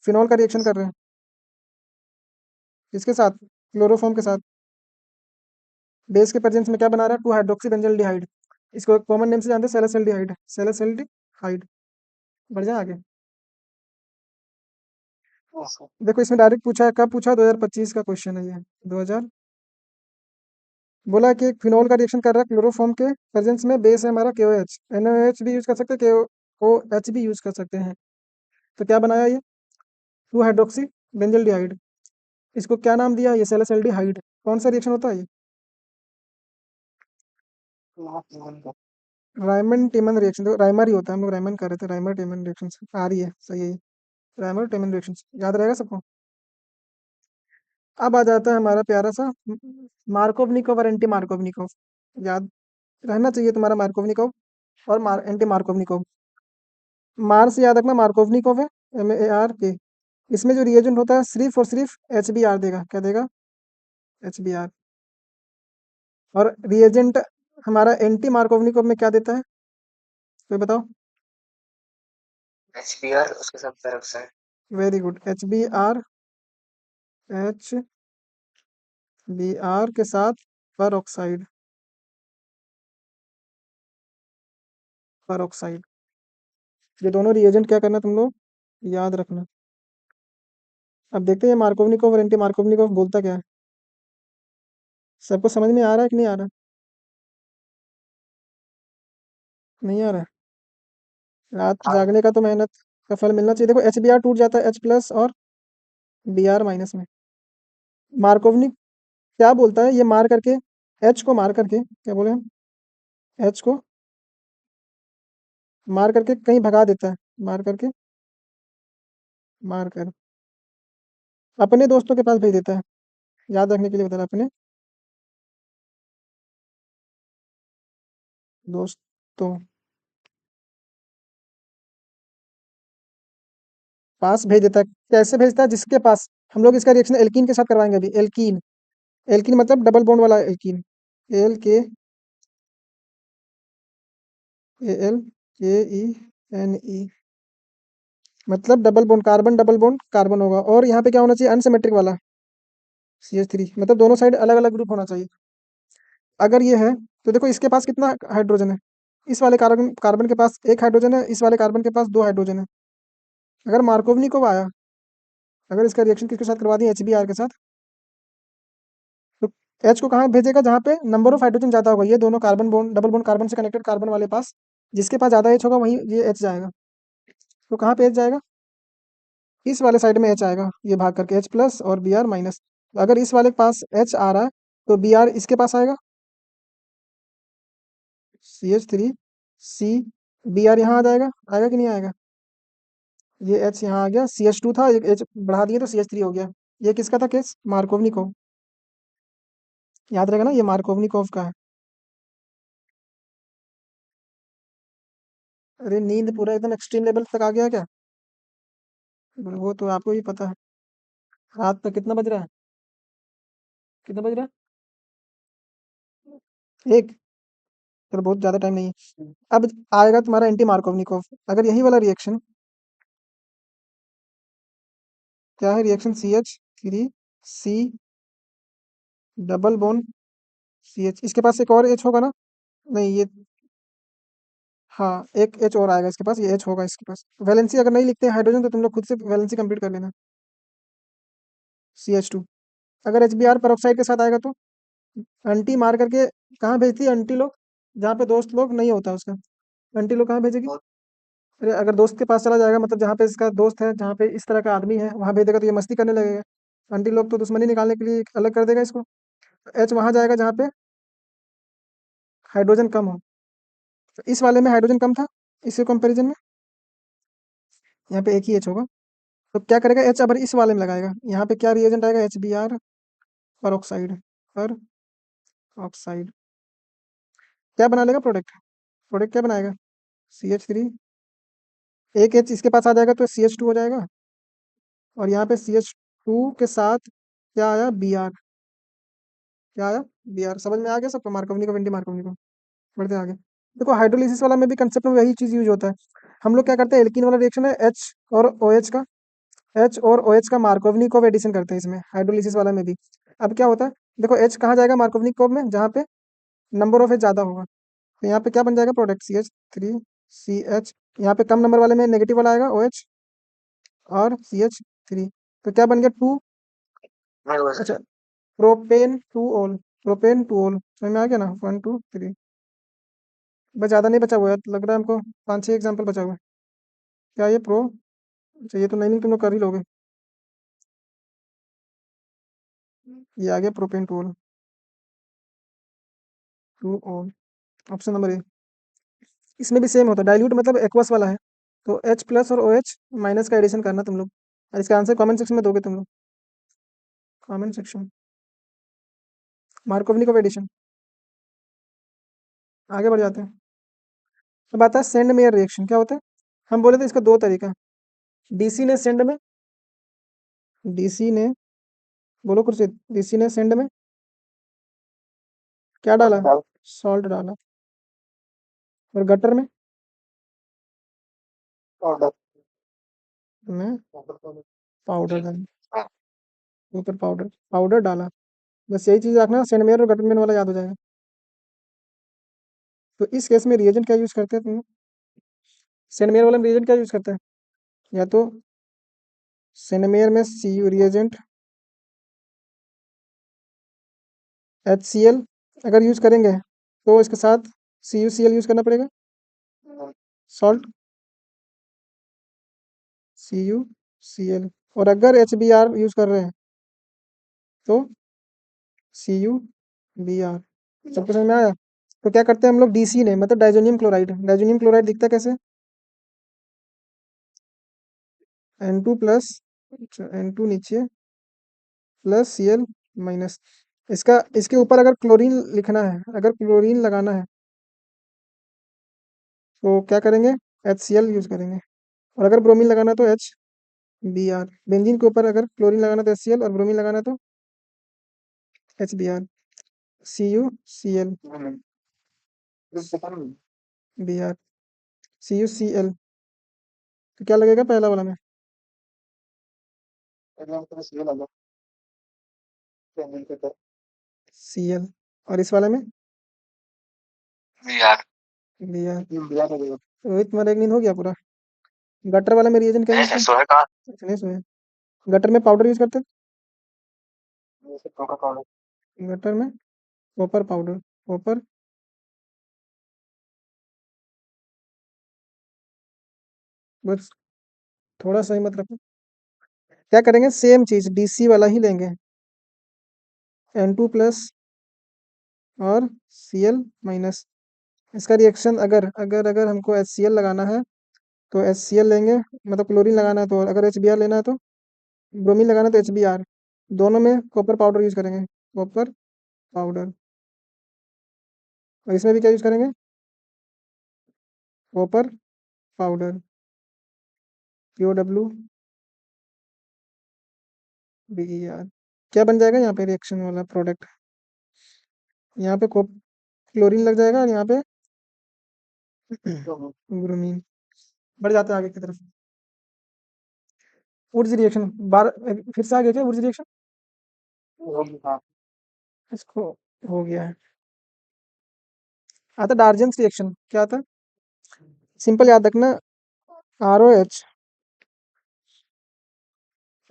फिनॉल का रिएक्शन कर रहे हैं, इसके साथ क्लोरोफॉर्म के साथ, बेस के प्रेजेंस में क्या बना रहा है, 2 हाइड्रोक्सी बेंजल्डिहाइड। इसको एक कॉमन नेम से जानते हैं, सैलिसल्डिहाइड, सैलिसल्डिहाइड। बढ़ जाए आगे। देखो इसमें डायरेक्ट पूछा है, कब पूछा, 2025 का क्वेश्चन है ये, 2000। बोला कि एक फिनॉल का रिएक्शन कर रहा है क्लोरोफॉर्म के प्रेजेंस में, बेस है हमारा KOH, NaOH भी यूज कर सकते हैं, KOH भी यूज कर सकते हैं। तो क्या बनाया ये, 2 हाइड्रोक्सी बेंजल्डिहाइड। इसको क्या नाम दिया, ये सैलिसल्डिहाइड। कौन सा रिएक्शन होता है ये, रायमन टेमन रिएक्शन। देखो राइमर ही होता है, हम लोग रायमन कर रहे थे, राइमर टेमन रिएक्शन आ रही है, सही है, राइमर टेमन रिएक्शन, याद रहेगा सबको। अब आ जाता है हमारा प्यारा सा मार्कोवनिकोव और एंटी मार्कोवनिकोव। याद रहना चाहिए तुम्हारा मार्कोवनिकोव और एंटी मार्कोवनिकोव। मार से याद रखना, मार्कोवनिकोव है, MARK। इसमें जो रिएजेंट होता है सिर्फ और सिर्फ HBr देगा, क्या देगा, HBr। और रिएजेंट हमारा एंटी मार्कोवनिकोव में क्या देता है, तो बताओ। HBr उसके साथ peroxide. Very good, H B R के साथ पर ऑक्साइड। ये दोनों रिएजेंट क्या करना तुम लोग याद रखना। अब देखते हैं मार्कोवनिकोव और एंटी मार्कोवनिकोव बोलता क्या है। सबको समझ में आ रहा है कि नहीं आ रहा? नहीं आ रहा है? रात हाँ जागने का तो मेहनत का फल मिलना चाहिए। देखो एच बी आर टूट जाता है H प्लस और बी आर माइनस में। मार्कोवनिक क्या बोलता है, ये मार करके एच को मार करके, क्या बोले हम, एच को मार करके कहीं भगा देता है, मार करके, मार कर अपने दोस्तों के पास भेज देता है। याद रखने के लिए बता रहा, अपने दोस्तों पास भेज देता है। कैसे भेजता है, जिसके पास, हम लोग इसका रिएक्शन एल्कीन के साथ करवाएंगे अभी। एल्कीन, एल्कीन मतलब डबल बॉन्ड वाला एल्कीन, ALKENE, मतलब double bond carbon, double bond carbon होगा। और यहाँ पे क्या होना चाहिए, अनसिमेट्रिक वाला CH3, मतलब दोनों साइड अलग अलग ग्रुप होना चाहिए। अगर ये है तो देखो इसके पास कितना हाइड्रोजन है, इस वाले कार्बन कार्बन के पास एक हाइड्रोजन है, इस वाले कार्बन के पास दो हाइड्रोजन है। अगर मार्कोवनी को आया, अगर इसका रिएक्शन किसके साथ करवा दिया, HBr के साथ, तो H को कहाँ भेजेगा, जहाँ पे नंबर ऑफ हाइड्रोजन ज्यादा होगा। ये दोनों carbon bond, double bond carbon से कनेक्टेड कार्बन वाले पास, जिसके पास ज्यादा H होगा वहीं ये H जाएगा। तो कहाँ पे H जाएगा, इस वाले साइड में H आएगा, ये भाग करके H प्लस और Br माइनस। अगर इस वाले के पास H आ रहा है तो Br इसके पास आएगा, CH3 C, Br यहाँ आ जाएगा, आएगा कि नहीं आएगा। ये H यहाँ आ गया, CH2 था, एक H बढ़ा दिए तो CH3 हो गया। ये किसका था केस, मार्कोवनिकोव। याद रहेगा ना, ये मार्कोवनिकोव का है। अरे नींद पूरा एकदम एक्सट्रीम लेवल तक आ गया क्या? वो तो आपको ही पता है। रात तक कितना बज रहा है, कितना बज रहा है, एक, चलो बहुत ज्यादा टाइम नहीं है। अब आएगा तुम्हारा एंटी मार्कोवनिकोव। अगर यही वाला रिएक्शन, क्या है reaction, CH3C double bond CH, इसके पास एक और H होगा ना, नहीं ये, हाँ एक H और आएगा इसके पास, ये H होगा इसके पास। वैलेंसी अगर नहीं लिखते हैं हाइड्रोजन तो तुम लोग खुद से वैलेंसी कंप्लीट कर लेना। CH2, अगर HBr पर के साथ आएगा तो अंटी मार करके कहाँ भेजती है अंटी लोग, जहाँ पे दोस्त लोग नहीं होता उसका। अंटी लोग कहाँ भेजेगी, अरे अगर दोस्त के पास चला जाएगा, मतलब जहाँ पे इसका दोस्त है, जहाँ पे इस तरह का आदमी है, वहां भेजेगा तो ये मस्ती करने लगेगा। आंटी लोग तो दुश्मनी निकालने के लिए अलग कर देगा इसको। H वहां जाएगा जहाँ पे हाइड्रोजन कम हो। तो इस वाले में हाइड्रोजन कम था, इसके कंपैरिजन में यहाँ पे एक ही H होगा। तो क्या करेगा, H अब इस वाले में लगाएगा, यहाँ पे क्या रिएजेंट आएगा, HBr पर ऑक्साइड, पर ऑक्साइड क्या बना लेगा, प्रोडक्ट, प्रोडक्ट क्या बनाएगा, CH3, एक H इसके पास आ जाएगा तो CH2 हो जाएगा। और यहाँ पे CH2 के साथ क्या आया, Br, क्या आया, Br। समझ में आ गया सबको, मार्कोवनिकोव एंटी मार्कोवनिकोव। बढ़ते आगे, देखो हाइड्रोलिसिस वाला में भी कंसेप्ट में वही चीज यूज होता है। हम लोग क्या करते हैं, एल्कीन वाला रिएक्शन है H और OH का, H और OH का मार्कोवनिकोव एडिशन करते हैं इसमें, हाइड्रोलिसिस वाला में भी। अब क्या होता है, देखो H कहाँ जाएगा मार्कोवनिकोव में, जहाँ पे नंबर ऑफ H ज्यादा होगा। तो यहाँ पे क्या बन जाएगा प्रोडक्ट, CH3CH, यहाँ पे कम नंबर वाले में नेगेटिव वाला आएगा OH और CH3, तो क्या बन गया, टू, मैं वो अच्छा, प्रोपेन 2 ऑल, प्रोपेन 2 ऑल, समझ में आ गया ना, 1 2 3। बस ज्यादा नहीं बचा हुआ है, लग रहा है हमको 5 6 एग्जाम्पल बचा हुआ है। क्या ये प्रो, अच्छा ये तो नहीं, तुम लोग कर ही लोगे। ये आ गया propane 2 all, option number A. इसमें भी सेम होता है, डाइल्यूट मतलब एक्वस वाला है। तो H प्लस और OH माइनस का एडिशन करना तुम लोग, और इसका आंसर कमेंट सेक्शन में दोगे तुम लोग, कमेंट सेक्शन, मार्कोवनिकोव एडिशन। आगे बढ़ जाते हैं। अब आता है सेंड मेयर रिएक्शन, क्या होता है, हम बोले थे इसका दो तरीका। डीसी ने सेंड में, डीसी ने, बोलो कुछ, डीसी ने सेंड में क्या डाला, सॉल्ट डाला। और गटर में पाउडर मैं पाउडर पाउडर डाला, ऊपर पाउडर पाउडर डाला। बस यही चीज़ रखना, सेंडमेयर और गटरमेयर वाला याद हो जाएगा। तो इस केस में रिएजेंट क्या यूज़ करते हैं तुम? सेंडमेयर वाला में रिएजेंट क्या यूज़ करते हैं? या तो सेंडमेयर में सी यू रिएजेंट HCl अगर यूज़ करेंगे तो इसके साथ CuCl यूज़ करना पड़ेगा, सॉल्ट CuCl। और अगर HBr यूज़ कर रहे हैं तो CuBr। सबको समझ में आया? तो क्या करते हैं हम लोग, DC ने मतलब डाइजोनियम क्लोराइड। डाइजोनियम क्लोराइड दिखता कैसे? N2 प्लस, N2 नीचे प्लस Cl माइनस। इसका इसके ऊपर अगर क्लोरीन लिखना है, अगर क्लोरीन लगाना है तो क्या करेंगे? HCl यूज़ करेंगे। और अगर ब्रोमीन लगाना है तो HBr। बेंजीन के ऊपर अगर क्लोरीन लगाना है तो HCl, और ब्रोमीन लगाना है तो HBr। CuCl Br CuCl। तो क्या लगेगा पहला वाला में? Cl। और इस वाले में यार Br। रोहित तुम्हारा एक नींद हो गया पूरा। गटर वाला में रिएजेंट क्या यूज ऐसे करते सोए कहाँ हैं? नहीं सोए। गटर में पाउडर यूज करते जैसे कोका कोला हैं, गटर में कॉपर पाउडर। कॉपर, बस थोड़ा सा ही मत रखो। क्या करेंगे, सेम चीज DC वाला ही लेंगे, N2 प्लस और Cl माइनस। इसका रिएक्शन अगर अगर अगर हमको HCl लगाना है तो HCl लेंगे, मतलब क्लोरीन लगाना है तो, अगर HBr लेना है तो, ब्रोमीन लगाना है तो HBr। दोनों में कॉपर पाउडर यूज करेंगे, कॉपर पाउडर। और इसमें भी क्या यूज करेंगे? Copper powder, COWBER। क्या बन जाएगा यहाँ पे रिएक्शन वाला प्रोडक्ट? यहाँ पे क्लोरीन लग जाएगा और यहाँ पे ब्रोमीन। बढ़ जाता है आगे की तरफ। वुड्स रिएक्शन बार फिर से आ गया क्या वुड्स रिएक्शन? इसको हो गया है। आता डार्जेंस रिएक्शन, क्या आता? सिंपल याद रखना, ROH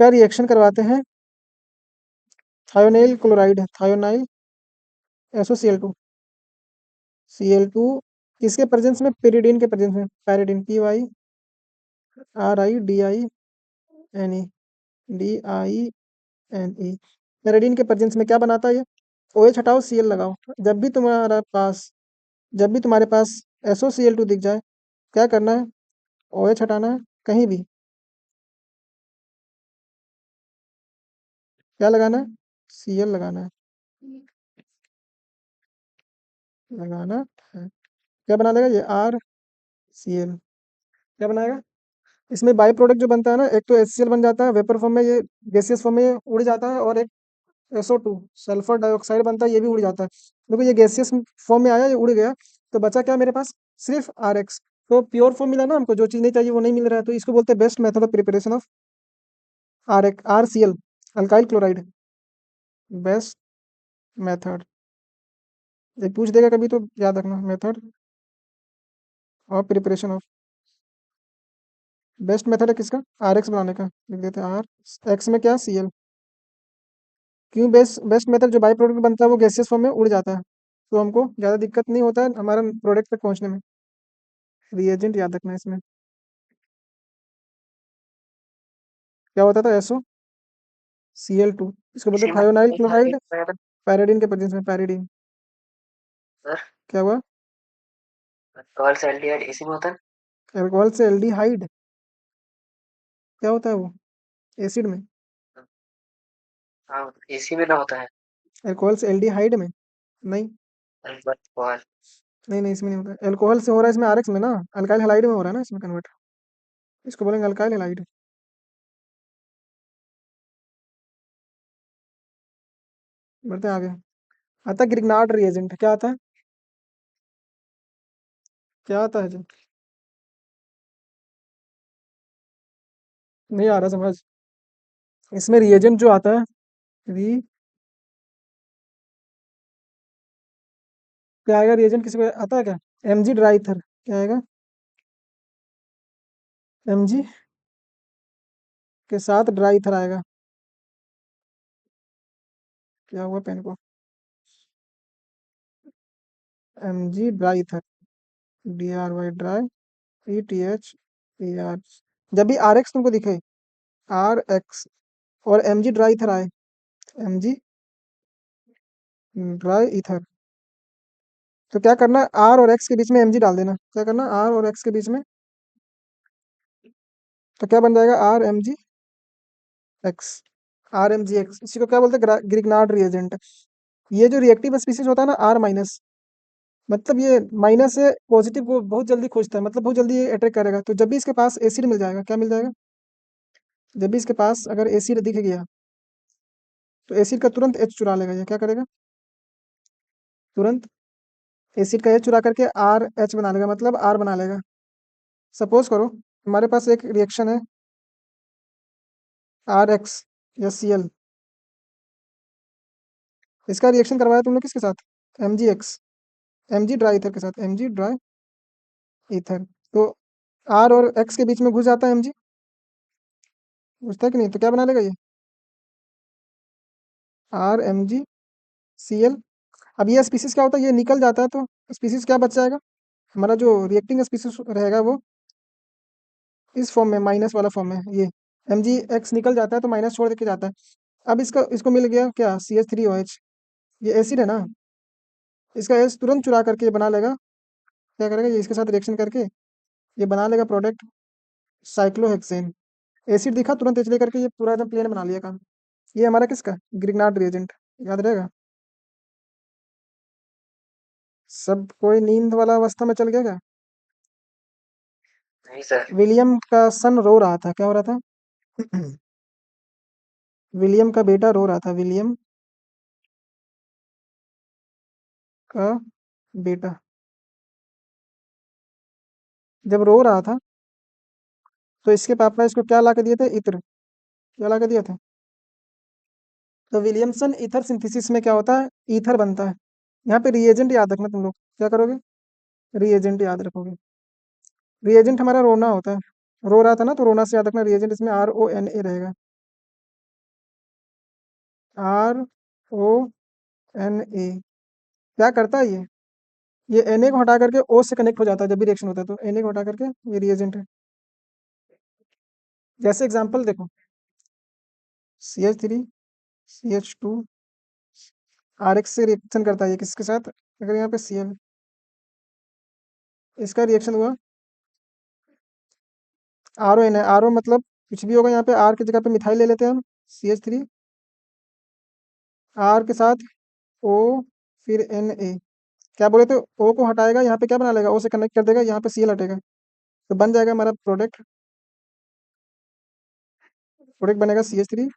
क्या रिएक्शन करवाते हैं? Thionyl chloride, thionyl SOCl2, Cl2 किसके प्रेजेंस में? पेरिडीन के प्रेजेंस में। पैरिडीन, PYRIDINE पैरिडीन के प्रेजेंस में क्या बनाता है ये? OH हटाओ, Cl लगाओ। जब भी तुम्हारे पास SOCl2 दिख जाए, क्या करना है? OH हटाना है, कहीं भी क्या लगाना है? Cl लगाना है, लगाना है। क्या बना देगा ये? RCl। क्या बनाएगा? इसमें बाई प्रोडक्ट जो बनता है ना, एक तो HCl बन जाता है वेपर फॉर्म में, ये गैसियस फॉर्म में ये उड़ जाता है, और एक SO2 सल्फर डाइऑक्साइड बनता है, ये भी उड़ जाता है। देखो ये गैसियस फॉर्म में आया, ये उड़ गया, तो बचा क्या मेरे पास? सिर्फ RX। तो प्योर फॉर्म मिला ना हमको, जो चीज़ नहीं चाहिए वो नहीं मिल रहा है, तो इसको बोलते हैं best method of preparation of RCl, alkyl chloride. Best method, ये पूछ देगा कभी तो याद रखना, method of preparation of. Best method है किसका? RX बनाने का, लिख देते हैं R, X में क्या? Cl। क्यों बेस्ट बेस्ट मेथड? जो बाई प्रोडक्ट बनता है वो गैसियस फॉर्म में उड़ जाता है, तो हमको ज़्यादा दिक्कत नहीं होता है हमारा प्रोडक्ट तक पहुंचने में। रिएजेंट याद रखना है इसमें, क्या होता था? SOCl2, इसको बोलते इसी हैं में थायोनाइल एक क्लोराइड। एक मिनट पैरिडीन के प्रेजेंस में, पैरिडीन। क्या हुआ? अल्कोहल से एल्डिहाइड इसी में होता है अल्कोहल से एल्डिहाइड, क्या होता है वो? एसिड में। हाँ इसी में ना होता है अल्कोहल से एल्डिहाइड में नहीं। अल्कोहल नहीं नहीं, इसमें नहीं होता है। अल्कोहल से हो रहा है इसमें RX में ना, अल्काइल हैलाइड में हो रहा है ना इसमें कन्वर्ट, इसको बोलेंगे अल्काइल हैलाइड। बढ़ते हैं आगे। आता है ग्रिग्नार्ड रिएजेंट, क्या आता है? क्या आता है जो? नहीं आ रहा समझ। इसमें रिएजेंट जो आता है, री क्या आएगा? रिएजेंट किसी को आता है क्या? एमजी ड्राइथर क्या आएगा? एमजी के साथ ड्राइथर आएगा। क्या हुआ पेन को? MG dry ether, D R Y dry, E T H E R. जब भी आर एक्स तुमको दिखे, आर एक्स और एमजी ड्राइथर आए, एमजी ड्राई ईथर, तो क्या करना, आर और एक्स के बीच में एमजी डाल देना। क्या करना, आर और एक्स के बीच में, तो क्या बन जाएगा? R M G X, R M G X. इसी को क्या बोलते हैं? Grignard reagent. ये जो रिएक्टिव स्पीसीज होता है ना, आर माइनस, मतलब ये माइनस से पॉजिटिव को बहुत जल्दी खोजता है, मतलब बहुत जल्दी ये अटैक करेगा। तो जब भी इसके पास एसिड मिल जाएगा, क्या मिल जाएगा? जब भी इसके पास अगर एसिड दिख गया, तो एसिड का तुरंत एच चुरा लेगा। ये क्या करेगा? तुरंत एसिड का एच चुरा करके आर एच बना लेगा, मतलब आर बना लेगा। सपोज करो हमारे पास एक रिएक्शन है, आर एक्स या सी एल। इसका रिएक्शन करवाया तुमने किसके साथ? M G X, M G dry ether के साथ, एम जी ड्राई ईथर। तो आर और एक्स के बीच में घुस जाता है एम जी, घुसता है कि नहीं? तो क्या बना लेगा ये? R M G C L. अब ये स्पीसीज क्या होता है, ये निकल जाता है, तो स्पीसीज क्या बच जाएगा? हमारा जो रिएक्टिंग स्पीसीज रहेगा वो इस फॉर्म में, माइनस वाला फॉर्म में। ये एम जी एक्स निकल जाता है तो माइनस छोड़ के जाता है। अब इसका इसको मिल गया क्या? C H three O H. ये एसिड है ना, इसका एच तुरंत चुरा करके ये बना लेगा। क्या करेगा ये? इसके साथ रिएक्शन करके ये बना लेगा प्रोडक्ट साइक्लोहेक्सेन। एसिड दिखा, तुरंत एच लेकर के ये पूरा एकदम प्लेन बना लिया काम। ये हमारा किसका? Grignard reagent. याद रहेगा। सब कोई नींद वाला अवस्था में चल गया क्या? नहीं सर। विलियम का सन रो रहा था। क्या हो रहा था? विलियम का बेटा रो रहा था। विलियम का बेटा जब रो रहा था, तो इसके पापा इसको क्या ला के दिए थे? इत्र। क्या ला के दिए थे? तो विलियमसन ईथर सिंथेसिस में क्या होता है? ईथर बनता है। यहाँ पे रिएजेंट याद रखना तुम लोग। क्या करोगे? रिएजेंट याद रखोगे। रिएजेंट हमारा रोना होता है। रो रहा था ना, तो रोना से याद रखना। रिएजेंट इसमें आर ओ एन ए रहेगा। R O N A. क्या करता है ये Na को हटा करके O से कनेक्ट हो जाता है जब भी रिएक्शन होता है, तो Na को हटा करके ये रिएजेंट है। जैसे एग्जांपल देखो, CH3 CH2 RX से रिएक्शन करता है ये किसके साथ? अगर यहाँ पे Cl, इसका रिएक्शन हुआ, RO है, RO मतलब कुछ भी होगा। यहाँ पे R की जगह पे मिथाइल ले लेते हैं हम, CH3, R के साथ O, फिर Na। क्या बोले थे? O को हटाएगा, यहाँ पे क्या बना लेगा? O से कनेक्ट कर देगा, यहाँ पे Cl हटेगा, तो बन जाएगा हमारा प्रोडक्ट। प्रोडक्ट बनेगा CH3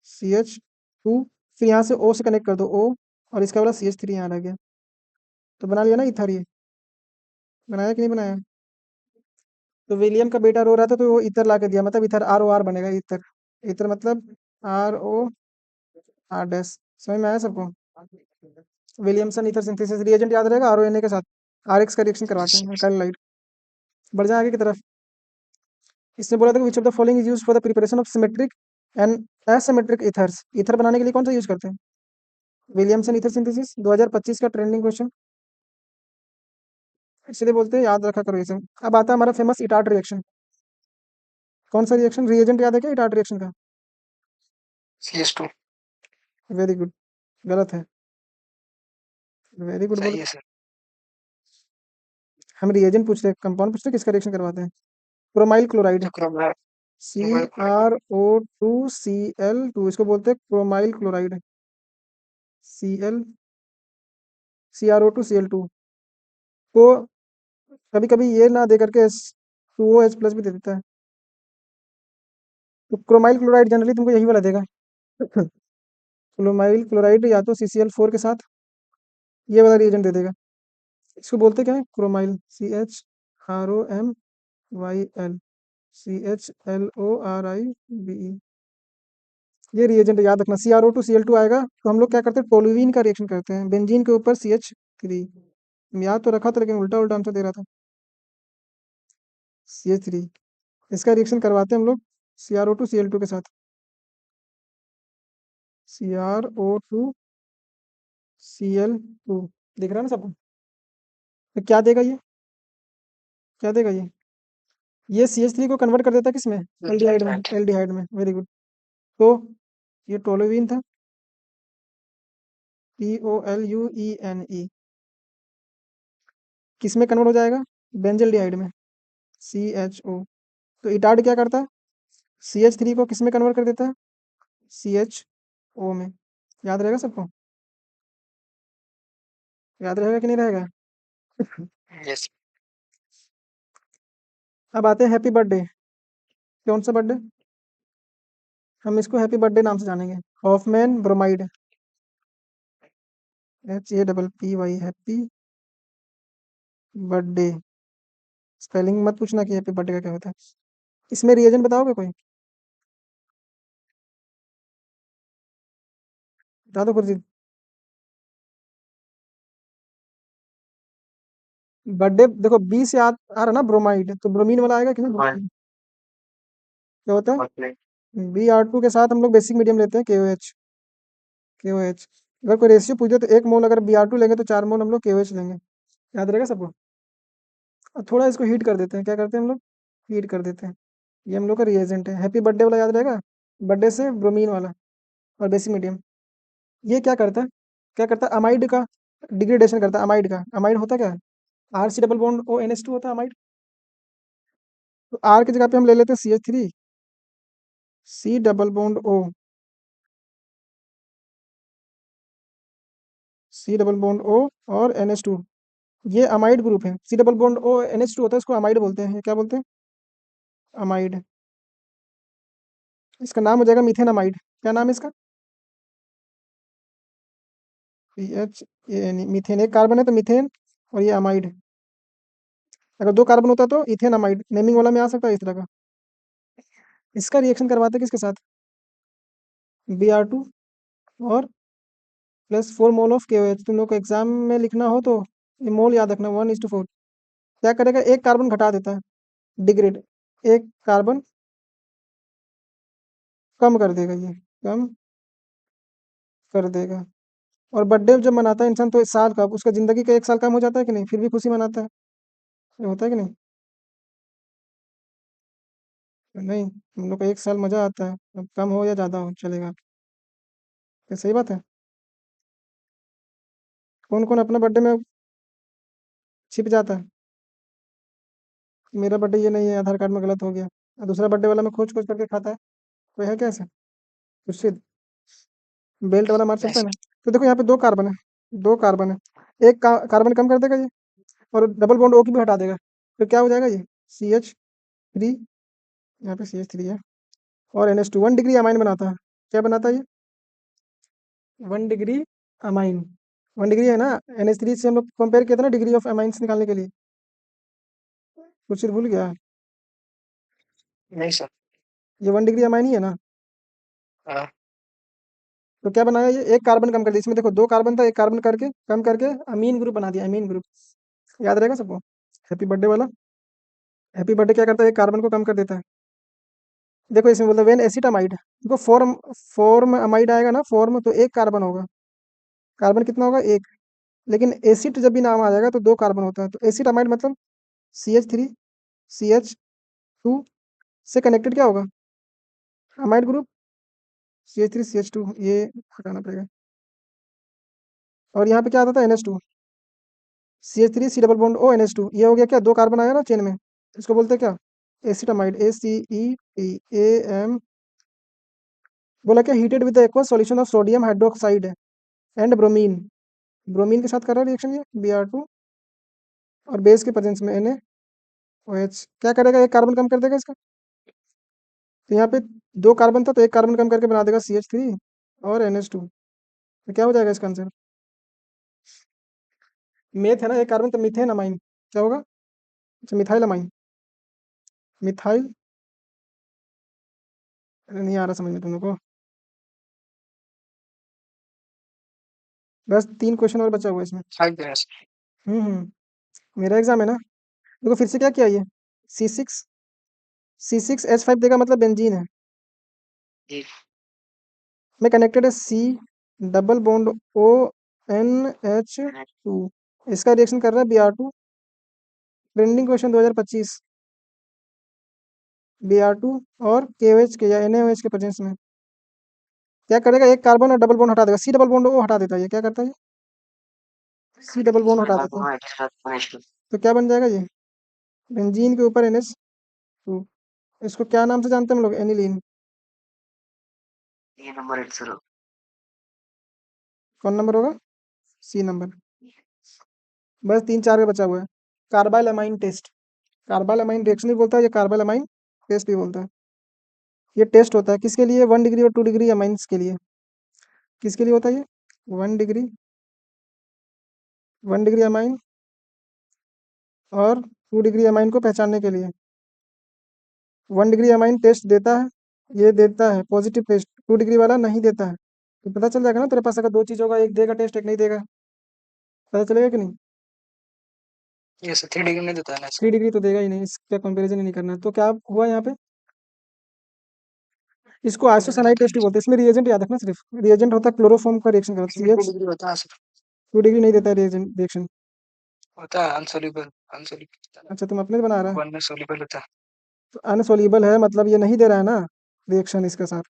CH2, फिर यहाँ से O से कनेक्ट कर दो O, और इसका वाला CH3 यहाँ रह गया, तो बना लिया ना इथर। ये बनाया कि नहीं बनाया? तो विलियम का बेटा रो रहा था, तो वो इथर ला के दिया, मतलब इथर ROR बनेगा। इथर, इथर मतलब ROR डैश। समझ में आया सबको? विलियमसन ईथर सिंथेसिस रिएजेंट याद रहेगा, RONA के साथ RX का रिएक्शन करवाते हैं, अल्काइल लाइट। बढ़ जाए आगे की तरफ। इसने बोला था which of the following is used for the preparation of symmetric and asymmetric ethers. Ether बनाने के लिए कौन सा यूज करते हैं? विलियमसन ईथर सिंथेसिस, 2025 का ट्रेंडिंग क्वेश्चन, इसलिए बोलते हैं याद रखा करो ये सब। अब आता है हमारा फेमस इटार्ट रिएक्शन। कौन सा रिएक्शन? रिएजेंट याद है क्या इटार्ट रिएक्शन का? CH2। Very good. गलत है। वेरी गुड बोलो। सही है सर। हम रिएजेंट पूछ रहे हैं, कंपाउंड पूछ रहे हैं, किसका रिएक्शन करवाते हैं? क्रोमाइल क्लोराइड, जो chromyl C chromyl chloride. R O two C L two, इसको बोलते हैं chromyl chloride. C L, C R O two C L two को कभी कभी ये ना दे करके टू ओ एच प्लस भी दे देता है। तो क्रोमाइल क्लोराइड जनरली तुमको यही वाला देगा। क्रोमाइल क्लोराइड या तो CCl4 के साथ ये वाला रिएजेंट दे देगा। इसको बोलते क्या है, क्रोमाइल, CHROMYL, CHLORIBE। ये रिएजेंट याद रखना, CrO2Cl2 आएगा तो हम लोग क्या करते हैं, टोल्यूइन का रिएक्शन करते हैं, बेंजीन के ऊपर CH3। याद तो रखा था लेकिन उल्टा उल्टा आंसर दे रहा था। CH3, इसका रिएक्शन करवाते हैं हम लोग CrO2Cl2 के साथ, CrO2Cl2। दिख रहा है ना सबको? तो क्या देगा ये, क्या देगा ये CH3 को कन्वर्ट कर देता है किसमें, एल्डिहाइड में, एल्डिहाइड में, वेरी गुड। तो ये टोल्यूइन था, TOLUENE, किस में कन्वर्ट हो जाएगा, बेंजल्डिहाइड में, CHO। तो इटार्ड क्या करता है, CH3 को किस में कन्वर्ट कर देता है, CHO में। याद रहेगा सबको, याद रहेगा कि नहीं रहेगा? यस। अब आते हैं हैप्पी बर्थडे। कौन सा बर्थडे, हम इसको हैप्पी बर्थडे नाम से जानेंगे। Hoffmann bromide, HAPPY, happy birthday. Spelling मत पूछना कि हैप्पी बर्थडे का क्या होता है। इसमें रिएजेंट बताओगे कोई, बता दो गुरजीत। बर्थडे देखो, बी से आ रहा ना ब्रोमाइड, तो ब्रोमीन वाला आएगा कि नहीं bromine? क्या होता है, Br2 के साथ हम लोग बेसिक मीडियम लेते हैं, KOH। अगर कोई रेशियो पूछे तो 1 मोल अगर Br2 लेंगे तो 4 मोल हम लोग KOH लेंगे। याद रहेगा सबको? और थोड़ा इसको हीट कर देते हैं, क्या करते हैं हम लोग, हीट कर देते हैं। ये हम लोग का रिएजेंट है, हैप्पी बर्थडे वाला याद रहेगा, बर्थडे से ब्रोमीन वाला और बेसिक मीडियम। ये क्या करता है, क्या करता है, अमाइड का डिग्रेडेशन करता है। अमाइड का, अमाइड होता क्या है, RC डबल बॉन्ड ONH2 होता है अमाइड। तो R की जगह पे हम ले लेते हैं CH3, C double bond O और NH2। ये अमाइड ग्रुप है, C डबल बॉन्ड ONH2 होता है, इसको अमाइड बोलते हैं। ये क्या बोलते हैं, अमाइड। इसका नाम हो जाएगा मीथेन अमाइड। क्या नाम है इसका, PHANE, मीथेन। एक कार्बन है तो मीथेन, और ये अमाइड। अगर 2 कार्बन होता तो इथेन अमाइड, नेमिंग वाला में आ सकता है इस तरह का। इसका रिएक्शन करवाते हैं किसके साथ, Br2 और +4 मोल ऑफ KOH। तुम लोग को एग्जाम में लिखना हो तो ये मोल याद रखना, 1:4। क्या करेगा, एक कार्बन घटा देता है, डिग्रेड, एक कार्बन कम कर देगा, ये कम कर देगा। और बर्थडे जब मनाता है इंसान तो इस साल का, उसका जिंदगी का 1 साल कम हो जाता है कि नहीं, फिर भी खुशी मनाता है, ये होता है कि नहीं? नहीं, हम लोग का 1 साल मजा आता है, अब कम हो या ज्यादा हो चलेगा। ये सही बात है। कौन कौन अपने बर्थडे में छिप जाता है, मेरा बर्थडे ये नहीं है, आधार कार्ड में गलत हो गया, और दूसरा बर्थडे वाला में खोज खोज करके खाता है, कोई है कैसे, उससे बेल्ट वाला मार सकता है ना। तो देखो यहाँ पे 2 कार्बन है, 2 कार्बन है, एक कार्बन कम कर देगा ये, और डबल बॉन्ड O की भी हटा देगा। फिर क्या हो जाएगा ये, CH3, यहाँ पे CH3 है, और NH2 1 डिग्री अमाइन बनाता है। क्या बनाता है ये, 1 डिग्री अमाइन। 1 डिग्री है ना, NH3 से हम लोग कंपेयर किया था ना डिग्री ऑफ अमाइंस निकालने के लिए, कुछ चीज भूल गया। नहीं सर। ये 1 डिग्री अमाइन ही है ना। हाँ। तो क्या बनाया, ये एक कार्बन कम कर दिया, इसमें देखो 2 कार्बन था, एक कार्बन करके कम करके अमीन ग्रुप बना दिया, अमीन ग्रुप। याद रहेगा सबको, हैप्पी बर्थडे वाला। हैप्पी बर्थडे क्या करता है, एक कार्बन को कम कर देता है। देखो इसमें बोलते हैं वेन एसिटामाइड, देखो फॉर्म, फॉर्म अमाइड आएगा ना, फॉर्म तो एक कार्बन होगा, कार्बन कितना होगा, एक। लेकिन एसिड जब भी नाम आ जाएगा तो 2 कार्बन होता है, तो एसिड अमाइड मतलब CH3 CH2 से कनेक्टेड क्या होगा, अमाइड ग्रुप, CH3 CH2, ये हटाना पड़ेगा। और यहाँ पे क्या आता था, NH2, CH3 C double bond O NH2, ये हो गया क्या, 2 कार्बन आया ना चेन में, इसको बोलते हैं क्या, एसिटामाइड, ACETAM। बोला क्या, heated with aqua solution of sodium hydroxide and bromine, bromine के साथ कर रहा है रिएक्शन ये, Br2, और बेस के प्रेजेंस में NaOH क्या करेगा, एक कार्बन कम कर देगा इसका। तो यहाँ पे 2 कार्बन था तो एक कार्बन कम करके बना देगा CH3 और NH2। तो क्या हो जाएगा इसका आंसर, मेथ है ना एक कार्बन, तो मीथेन अमाइन क्या होगा? अच्छा मिथाइल अमाइन, मिथाइल, अरे नहीं आ रहा समझ में तुम लोग को। बस 3 क्वेश्चन और बचा हुआ है इसमें। 5 there, sir. मेरा एग्जाम है ना। देखो फिर से क्या किया ये, C6H5 देगा मतलब बेंजीन है। Yes. में कनेक्टेड है C डबल बॉन्ड ONH2, इसका रिएक्शन कर रहा है Br2। ट्रेंडिंग क्वेश्चन 2025, Br2 और KOH के या NaOH के प्रेजेंस में क्या करेगा, एक कार्बन और डबल बॉन्ड हटा देगा, C डबल बॉन्ड O हटा देता है, ये क्या करता है, C डबल बॉन्ड हटा देता है, Carbohydrate. तो क्या बन जाएगा ये, बेंजीन के ऊपर NH2। इसको क्या नाम से जानते हैं हम लोग, एनिलीन। ये नंबर 8 सर. कौन नंबर होगा, C नंबर। बस 3-4 का बचा हुआ है। Carbyl amine test, carbyl amine reaction भी बोलता है, ये कार्बाइल अमाइन टेस्ट भी बोलता है। ये टेस्ट होता है किसके लिए, 1 डिग्री और 2 डिग्री अमाइंस के लिए। किसके लिए होता है ये, 1 डिग्री, 1 डिग्री अमाइन और 2 डिग्री अमाइन को पहचानने के लिए। 1 डिग्री अमाइन टेस्ट देता है, ये देता है पॉजिटिव टेस्ट, 2 डिग्री वाला नहीं देता है। तो पता चल जाएगा ना तेरे पास, अगर दो चीज होगा, एक देगा टेस्ट एक नहीं देगा, पता चलेगा कि नहीं। ये सर 3 डिग्री नहीं देता है ना सर. 3 डिग्री तो देगा ही नहीं, इसका कंपेरिजन ही नहीं करना है। तो क्या हुआ यहाँ पे, इसको आइसोसाइनाइड टेस्ट भी बोलते हैं। इसमें रिएजेंट याद रखना, सिर्फ रिएजेंट होता है क्लोरोफॉर्म का रिएक्शन करता इसमें है। 2 CH डिग्री होता है सर. 2 डिग्री नहीं देता है रिएक्शन। होता है अनसोल्यूबल, अनसोल्यूबल. अच्छा तुम अपने बना रहा है, वन में सोल्यूबल होता है. तो अनसोल्यूबल है मतलब ये नहीं दे रहा है ना रिएक्शन इसके साथ।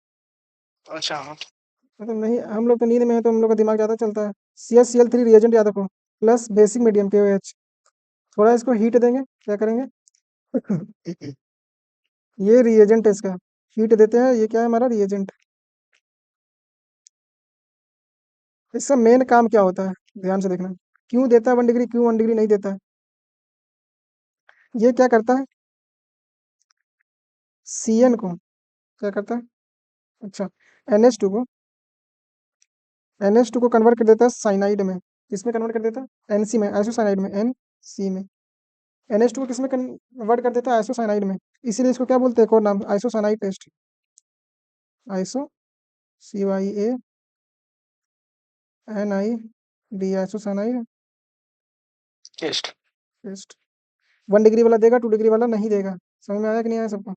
अच्छा हाँ. मतलब नहीं, हम लोग तो नींद में है तो हम लोग का दिमाग ज़्यादा चलता है। CH Cl3 रिएजेंट याद रखो, प्लस बेसिक मीडियम KOH। थोड़ा इसको हीट देंगे, क्या करेंगे ये रिएजेंट है इसका, हीट देते हैं, ये क्या है हमारा रिएजेंट। इसका मेन काम क्या होता है, ध्यान से देखना, क्यों देता है 1 डिग्री, क्यों 1 डिग्री नहीं देता है। ये क्या करता है, CN को क्या करता है, अच्छा NH2 को, NH2 को कन्वर्ट कर देता है साइनाइड में। किसमें कन्वर्ट कर देता है, NC में, आइसोसाइनाइड में, NC में। NH2 को किसमें कन्वर्ट कर देता है, आइसोसाइनाइड में। इसीलिए इसको क्या बोलते हैं, एक और नाम, isocyanide test, iso CYANID, isocyanide test. Test. 1 degree वाला देगा, 2 डिग्री वाला नहीं देगा। समझ में आया कि नहीं आया सबको।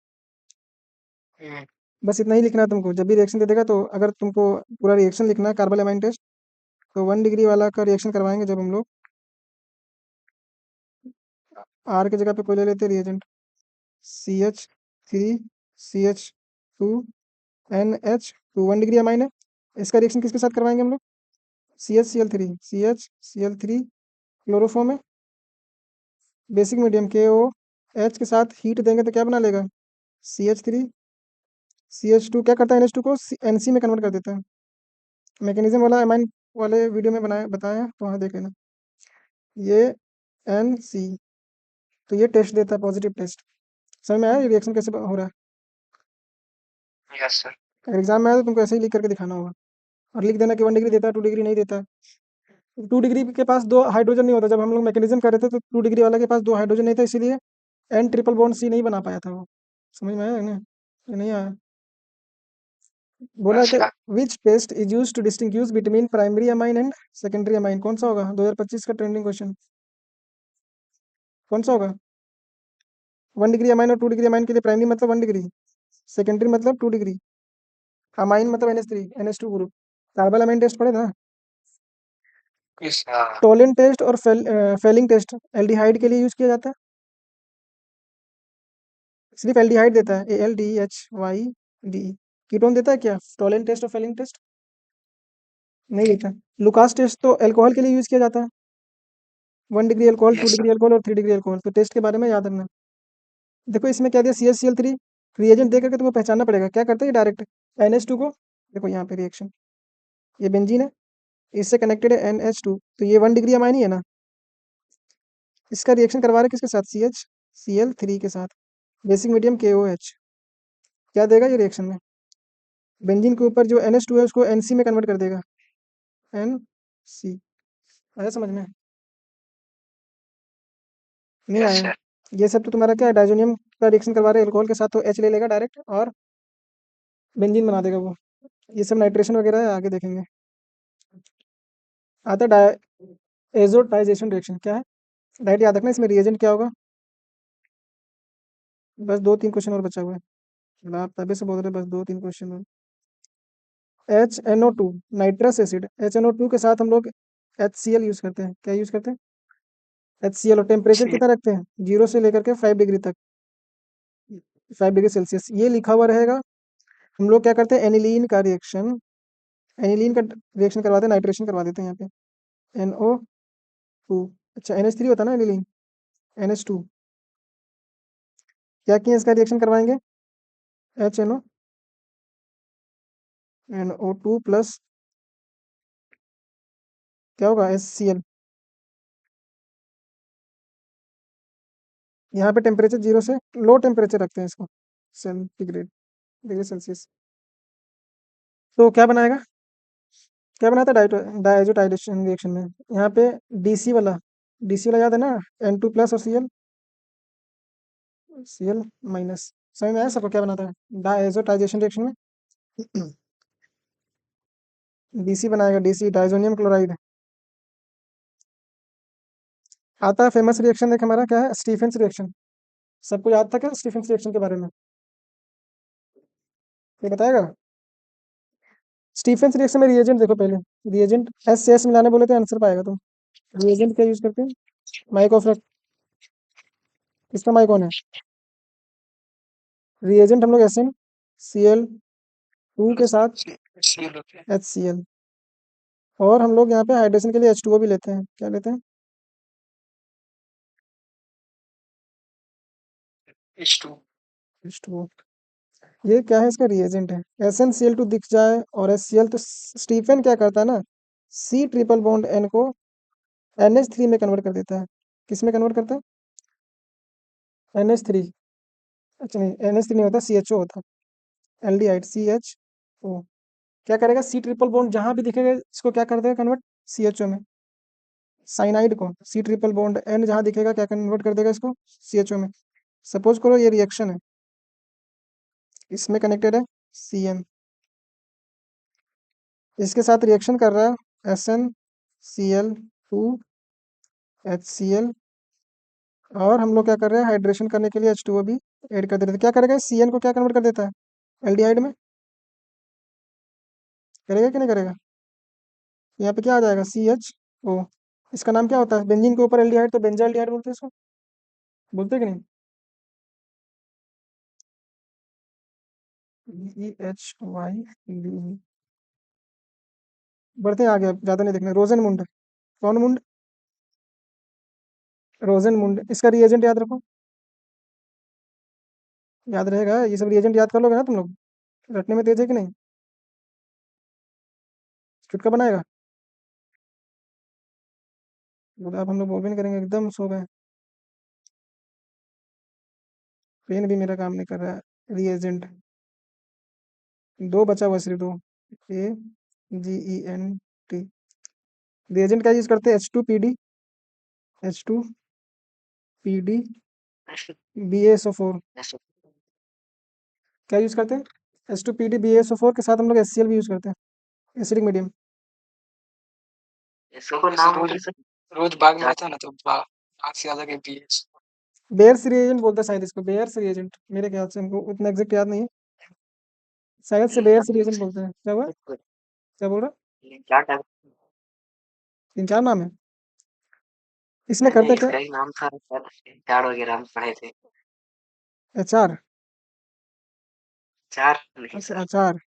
हम्म. बस इतना ही लिखना है तुमको, जब भी रिएक्शन दे देगा तो अगर तुमको पूरा रिएक्शन लिखना है कार्बन अमाइन टेस्ट, तो 1 डिग्री वाला का रिएक्शन करवाएंगे जब हम लोग, R की जगह पे कोई ले लेते हैं रिएजेंट, CH3CH2NH2, 1 डिग्री अमाइन है। इसका रिएक्शन किसके साथ करवाएंगे हम लोग, CH Cl3 क्लोरोफॉर्म है, बेसिक मीडियम KOH के साथ हीट देंगे तो क्या बना लेगा, CH3 CH2 क्या करता है, NH2 को NC में कन्वर्ट कर देता है। मैकेनिज्म वाला अमाइन वाले वीडियो में बनाया बताया तो वहाँ देख लेना। ये NC, तो ये टेस्ट देता है पॉजिटिव टेस्ट। समझ में आया ये रिएक्शन कैसे हो रहा है। Yes sir. अगर एग्जाम में आया तो तुमको ऐसे ही लिख करके दिखाना होगा, और लिख देना कि 1 डिग्री देता है, 2 डिग्री नहीं देता है। 2 डिग्री के पास दो हाइड्रोजन नहीं होता, जब हम लोग मैकेनिज्म कर रहे थे तो 2 डिग्री वाला के पास दो हाइड्रोजन नहीं था, इसीलिए N ट्रिपल बॉन्ड C नहीं बना पाया था वो। समझ में आया ना, ये नहीं आया। बोला कि अच्छा. Which test is use to distinguish between primary amine and secondary amine, कौन सा होगा 2025 का ट्रेंडिंग क्वेश्चन, कौन सा होगा। 1 डिग्री अमाइन और 2 डिग्री अमाइन के लिए प्राइमरी मतलब 1 डिग्री, सेकेंडरी मतलब 2 डिग्री, अमाइन मतलब NH3 NH2 group. Carbon amine test पढ़े ना, इस टोलेन टेस्ट और फेलिंग टेस्ट एल्डिहाइड के लिए यूज किया जाता है। सिर्फ एल्डिहाइड देता है, ALDHYD। कीटोन देता है क्या, टोलेन टेस्ट और फेलिंग टेस्ट नहीं देता। लुकास टेस्ट तो अल्कोहल के लिए यूज किया जाता है, 1 degree alcohol, two yes sir. Degree alcohol और 3 डिग्री अल्कोहल। तो टेस्ट के बारे में याद रखना। देखो इसमें क्या दिया, CH Cl3 रिएजेंट दे करके तुमको पहचानना पड़ेगा, क्या करते हैं डायरेक्ट NH2 को, देखो यहाँ पे रिएक्शन, ये बेंजीन है, इससे कनेक्टेड है NH2, तो ये 1 डिग्री अमाइन ही है ना। इसका रिएक्शन करवा रहे हैं किसके साथ, CH Cl3 के साथ, बेसिक मीडियम KOH। क्या देगा ये रिएक्शन में, बेंजीन के ऊपर जो NH2 है उसको NC में कन्वर्ट कर देगा, NC। आया समझ में। नहीं आया। ये सब तो तुम्हारा क्या है, डाइजोनियम का रिएक्शन करवा रहे हैं अल्कोहल के साथ, तो एच ले लेगा डायरेक्ट और बेंजीन बना देगा वो। ये सब नाइट्रेशन वगैरह है, आगे देखेंगे। आता डाय एजोटाइजेशन रिएक्शन क्या है, डायरेक्ट याद रखना, इसमें रिएजेंट क्या होगा। बस 2-3 क्वेश्चन और बचा हुआ है, मतलब आप तभी से बोल रहे बस 2-3 क्वेश्चन और। HNO2 नाइट्रस एसिड, HNO2 के साथ हम लोग HCl यूज करते हैं। क्या यूज करते हैं? HCl। और टेम्परेचर कितना रखते हैं? 0 से लेकर के 5 डिग्री तक, 5 डिग्री सेल्सियस ये लिखा हुआ रहेगा। हम लोग क्या करते हैं, एनिलीन का रिएक्शन, एनिलीन का रिएक्शन करवाते हैं, नाइट्रेशन करवा देते हैं यहाँ पे। NO2, अच्छा NH3 होता है ना एनिलीन, NH2। क्या किए, इसका रिएक्शन करवाएंगे, HNO NO2 प्लस क्या होगा, HCl। यहाँ पे टेम्परेचर 0 से लो टेम्परेचर रखते हैं इसको, सेंटीग्रेड, डिग्री सेल्सियस। तो क्या बनाएगा, क्या बनाता है डाइजोटाइलेशन रिएक्शन में, यहाँ पे डीसी वाला याद है ना, N2 प्लस और Cl माइनस। समझ में आया सबको क्या बनाता है डाइजोटाइजेशन रिएक्शन में? डीसी बनाएगा, डीसी डाइजोनियम क्लोराइड। आता है फेमस रिएक्शन देख हमारा, क्या है, स्टीफेंस रिएक्शन। सबको याद था क्या स्टीफेंस रिएक्शन के बारे में? ये बताएगा। स्टीफेंस रिएक्शन में रिएजेंट देखो पहले, रिएजेंट एस से एस मिलाने बोले तो आंसर पाएगा तुम। रिएजेंट क्या यूज करते हैं, माइक ऑफ, किसका माइक ऑन है? रिएजेंट हम लोग SnCl2 के साथ HCl, और हम लोग यहाँ पे हाइड्रेशन के लिए H2O भी लेते हैं। क्या लेते हैं? H2O। ये क्या है, इसका रिएजेंट है। SnCl2 दिख जाए और HCl, तो स्टीफन क्या करता है ना, C ट्रिपल बॉन्ड N को NH3 में कन्वर्ट कर देता है। किस में कन्वर्ट करता है? NH3। अच्छा नहीं, NH3 नहीं होता, CHO होता है, एल्डिहाइड CHO। क्या करेगा, C ट्रिपल बॉन्ड जहां भी दिखेगा इसको क्या कर देगा, कन्वर्ट CHO में। साइनाइड को C ट्रिपल बॉन्ड N जहां दिखेगा क्या कन्वर्ट कर देगा इसको, CHO में। सपोज करो ये रिएक्शन है, इसमें कनेक्टेड है CN, इसके साथ रिएक्शन कर रहा है SnCl2HCl, और हम लोग क्या कर रहे हैं, हाइड्रेशन करने के लिए H2O भी ऐड कर देते हैं। क्या करेगा, CN को क्या कन्वर्ट कर देता है, एल्डिहाइड में। करेगा कि नहीं करेगा? यहाँ पे क्या आ जाएगा, CHO। इसका नाम क्या होता है, बेंजीन के ऊपर एल्डिहाइड, तो बेंजाल्डिहाइड बोलते हैं इसको, बोलते हैं कि नहीं? BEHYD। बढ़ते हैं आगे, ज्यादा नहीं देखना। रोजेनमुंड, कौन मुंड, रोजेनमुंड, इसका रिएजेंट याद रखो, याद रहेगा, ये सब रिएजेंट याद कर लोगे ना तुम लोग, रटने में तेज है कि नहीं? चुटका बनाएगा, बोला अब हम लोग बोल भी नहीं करेंगे, एकदम सो गए। पेन भी मेरा काम नहीं कर रहा है। रिएजेंट दो बचा हुआ, सिर्फ दो, AGENT। रिएजेंट क्या यूज करते हैं, H2PD BaSO4। क्या यूज करते हैं, H2PD BaSO4 के साथ हम लोग HCl भी यूज करते हैं, एसिडिक मीडियम। रोज बाग में रहता है ना, तो बाग से ज्यादा के पीएच। बेयर्स रिएजेंट बोलते हैं शायद इसको, बेयर्स रिएजेंट, मेरे ख्याल से, हमको उतना एग्जैक्ट याद नहीं है, शायद से बेयर्स रिएजेंट बोलते हैं। क्या हुआ, क्या बोल रहा? 3-4 नाम है, इसमें करते क्या, नाम था चार वगैरह हम पढ़े थे। HR, चार नहीं अच्छा सर। अचार।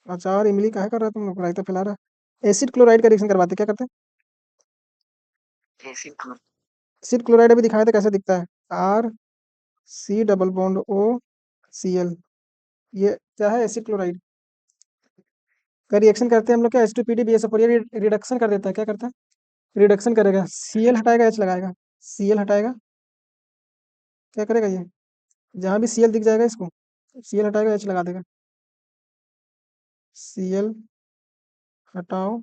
अचार इमली काहे कर रहा है तुम लोग, रायता फैला रहा। एसिड क्लोराइड का रिएक्शन करवाते क्या करते हैं, ऐसी कौन- एसिड क्लोराइड अभी दिखाए थे कैसे दिखता है, RC double bond O Cl। ये क्या है, एसिड क्लोराइड का रिएक्शन करते हैं हम लोग, क्या H2PD BaSO4, ये रिडक्शन कर देता है। क्या करता है, रिडक्शन करेगा, Cl हटाएगा, H लगाएगा, Cl हटाएगा, क्या करेगा ये, जहां भी Cl दिख जाएगा इसको Cl हटाएगा, H लगा देगा। Cl हटाओ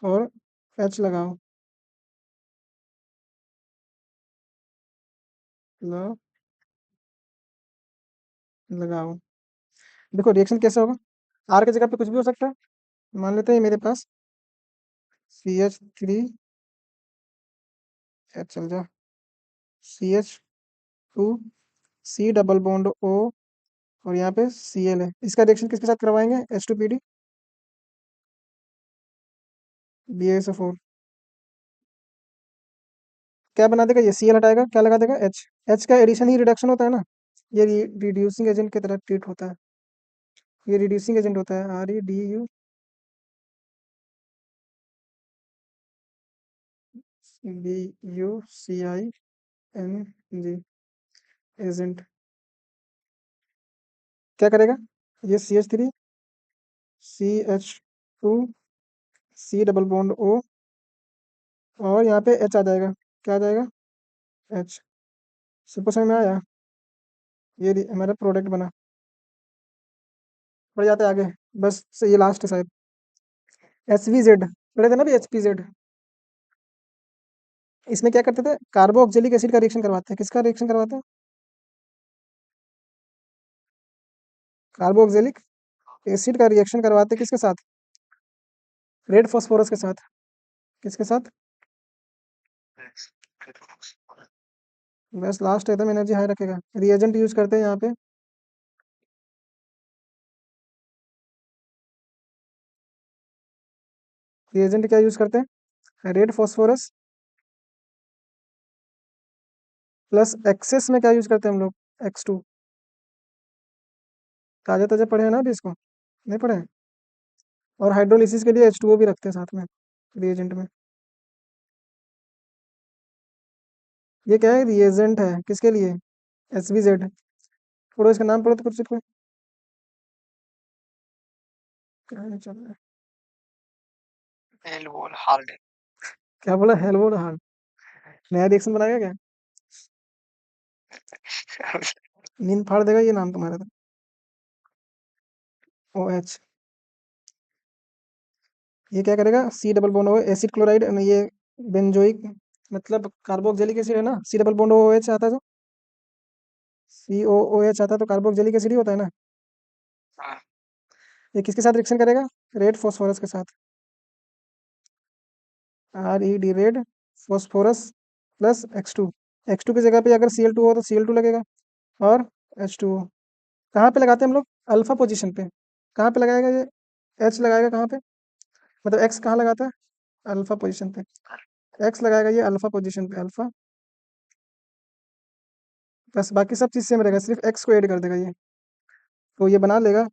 और H लगाओ, लो लगाओ। देखो रिएक्शन कैसे होगा, आर की जगह पे कुछ भी हो सकता है। मान लेते हैं मेरे पास CH3 चल जा CH2 C double bond O और यहाँ पे Cl है। इसका रिएक्शन किसके साथ करवाएंगे, H2PD BaSO4 क्या बना देगा, ये Cl हटाएगा, क्या लगा देगा H। H का एडिशन ही रिडक्शन होता है ना, ये रिड्यूसिंग एजेंट की तरह ट्रीट होता है, ये रिड्यूसिंग एजेंट होता है, ReDuCing एजेंट क्या करेगा, ये CH3 CH2 C double bond O और यहाँ पे H आ जाएगा, क्या आ जाएगा H। सबको समझ में आया, ये हमारा प्रोडक्ट बना। बढ़ जाते हैं आगे, बस ये लास्ट है शायद, HVZ पढ़े थे ना भी HPZ। इसमें क्या करते थे, कार्बोक्सिलिक एसिड का रिएक्शन करवाते हैं, किसका रिएक्शन करवाते हैं, कार्बोक्सिलिक एसिड का रिएक्शन करवाते हैं किसके साथ, रेड फॉस्फोरस के साथ, किसके साथ, बस लास्ट एकदम एनर्जी हाई रखेगा। रिएजेंट यूज करते हैं यहाँ पे, रिएजेंट क्या यूज करते हैं, रेड फॉस्फोरस प्लस एक्सेस में क्या यूज करते हैं हम लोग, X2। ताजा ताजा पढ़े हैं ना अभी इसको, नहीं पढ़े हैं? और हाइड्रोलिसिस के लिए H2O भी रखते हैं साथ में रिएजेंट में। ये क्या है, रिएजेंट है किसके लिए, SVZ। पढ़ो इसका नाम, पढ़ो तो कुछ को क्या है, चल रहा है, एल्वोल हार्ड। क्या बोला, हेलो हाल, नया रिएक्शन बनाएगा क्या, नींद फाड़ देगा ये नाम तुम्हारा तो। OH ये क्या करेगा, C double bond O acid chloride, ये बेंजोइक मतलब कार्बोक्सिलिक एसिड है ना, C डबल बॉन्ड OH आता है तो COOH आता है तो कार्बोक्सिलिक एसिड ही होता है ना। हाँ, ये किसके साथ रिएक्शन करेगा, रेड फॉस्फोरस के साथ, ReD red phosphorus plus X2। X2 की जगह पे अगर Cl2 हो तो Cl2 लगेगा और H2O। कहाँ पे लगाते हैं हम लोग, अल्फा पोजीशन पे। कहाँ पे लगाएगा ये, H लगाएगा कहाँ पे, मतलब X कहाँ लगाता है, अल्फा पोजीशन पे, X लगाएगा ये अल्फा पोजीशन पे, अल्फा। बस बाकी सब चीज़ सेम रहेगा, सिर्फ X को ऐड कर देगा ये, तो ये बना लेगा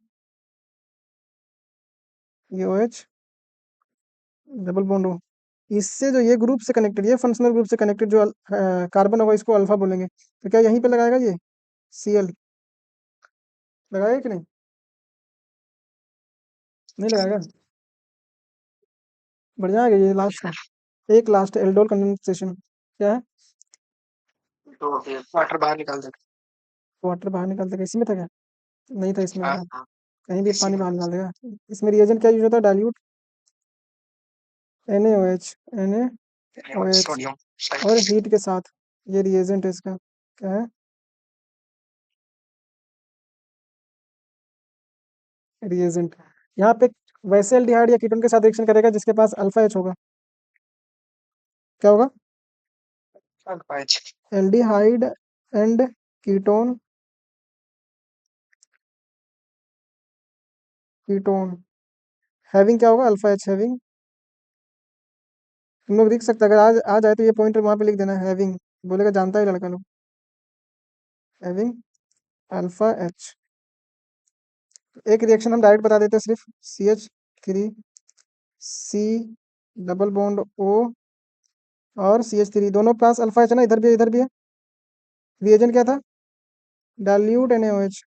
ये OH डबल बॉन्ड O। इससे जो ये ग्रुप से कनेक्टेड, ये फंक्शनल ग्रुप से कनेक्टेड जो कार्बन होगा इसको अल्फा बोलेंगे, तो क्या यहीं पे लगाएगा ये Cl, लगाएगा कि नहीं, नहीं लगाएगा, बढ़िया है ये लास्ट था। एक लास्ट एल्डोल कंडेंसेशन क्या है, तो फिर वाटर बाहर निकाल देगा। वाटर बाहर निकाल देगा, इसी में था क्या, नहीं था इसमें हाँ, था, कहीं भी इसी पानी में बाहर निकाल देगा। इसमें रिएजेंट क्या यूज होता है, डाइल्यूट NaOH NaOH सोडियम और सही। हीट के साथ, ये रिएजेंट है इसका, क्या है रिएजेंट। यहाँ पे वैसे एल्डिहाइड या कीटोन के साथ रिएक्शन करेगा जिसके पास अल्फा H होगा, क्या होगा, alpha H. Aldehyde and ketone, ketone having क्या होगा, अल्फा H हैविंग। तुम लोग लिख सकते हैं, अगर आज आ जाए तो ये पॉइंटर वहां पे लिख देना, हैविंग बोलेगा, जानता है लड़का लोग, हैविंग अल्फा H। एक रिएक्शन हम डायरेक्ट बता देते हैं सिर्फ, CH3 C double bond O और CH3 दोनों पास अल्फा H है ना, इधर भी है इधर भी है। रिएजेंट क्या था, डाइल्यूट NaOH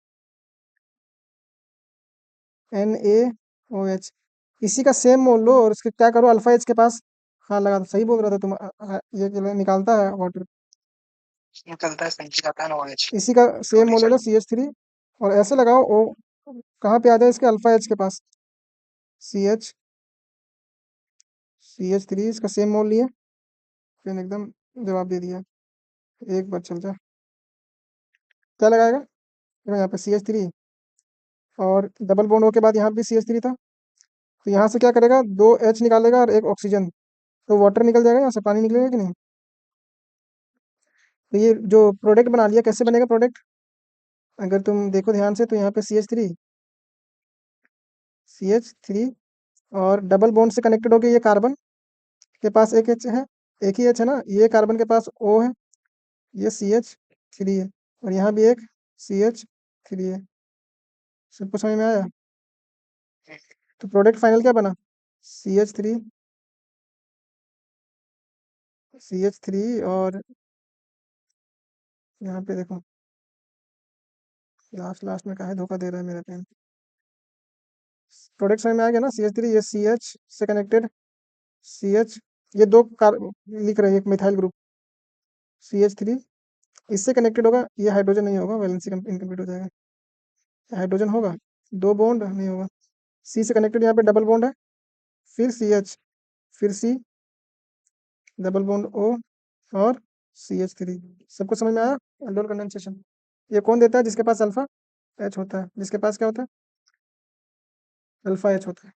NaOH, इसी का सेम मोल लो और इसके क्या करो, अल्फा H के पास, हाँ लगा दो, सही बोल रहा था तुम, ये निकालता है वाटर, निकलता है, संचित आता है ना OH। इसी का सेम मोल ले लो क्लोरीन CH3 और ऐसे लगाओ O कहाँ पे आ जाए, इसके अल्फा H के पास, CH CH3 इसका सेम मोल लिए, फिर एकदम जवाब दे दिया, एक बार चल जा। क्या लगाएगा? देखो यहाँ पे CH3 और डबल बॉन्ड O के बाद यहाँ भी CH3 था, तो यहाँ से क्या करेगा, 2 H निकालेगा और एक ऑक्सीजन, तो वाटर निकल जाएगा, यहाँ से पानी निकलेगा कि नहीं? तो ये जो प्रोडक्ट बना लिया, कैसे बनेगा प्रोडक्ट? अगर तुम देखो ध्यान से तो यहाँ पे CH3 और डबल बॉन्ड से कनेक्टेड हो गया, ये कार्बन के पास एक H है, एक ही H है ना, ये कार्बन के पास O है, ये CH3 है, और यहाँ भी एक CH3 है। सबको समझ में आया? तो प्रोडक्ट फाइनल क्या बना? CH3 और यहाँ पे देखो, लास्ट में काहे धोखा दे रहा है मेरा पेन। प्रोडक्ट समझ में आ गया ना? CH3, ये CH से कनेक्टेड CH, ये दो कार लिख रहे हैं, एक मिथाइल ग्रुप CH3, इससे कनेक्टेड होगा, ये हाइड्रोजन नहीं होगा, वैलेंसी इनकम्प्लीट हो जाएगा। हाइड्रोजन होगा, 2 बॉन्ड नहीं होगा। C से कनेक्टेड यहाँ पे डबल बॉन्ड है, फिर CH, फिर C, डबल बॉन्ड O और CH3। सबको समझ में आया? एल्डोल कंडेंसेशन ये कौन देता है? जिसके पास अल्फा H होता है, जिसके पास क्या होता है? अल्फा H होता है।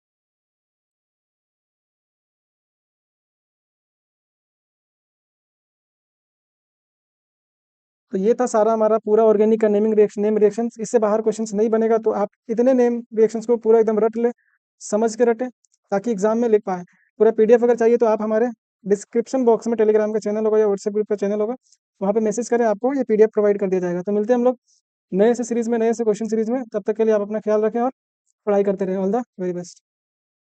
तो ये था सारा हमारा पूरा ऑर्गेनिक का नेमिंग रिएक्शन, नेम रिएक्शंस। इससे बाहर क्वेश्चंस नहीं बनेगा, तो आप इतने नेम रिएक्शंस को पूरा एकदम रट ले, समझ के रटे, ताकि एग्जाम में लिख पाए। पूरा PDF अगर चाहिए तो आप हमारे डिस्क्रिप्शन बॉक्स में टेलीग्राम का चैनल होगा या व्हाट्सएप ग्रुप का चैनल होगा, वहाँ पे मैसेज करें, आपको ये PDF प्रोवाइड कर दिया जाएगा। तो मिलते हैं हम लोग नए से सीरीज में, नए से क्वेश्चन सीरीज में। तब तक के लिए आप अपना ख्याल रखें और पढ़ाई करते रहें। All the very best.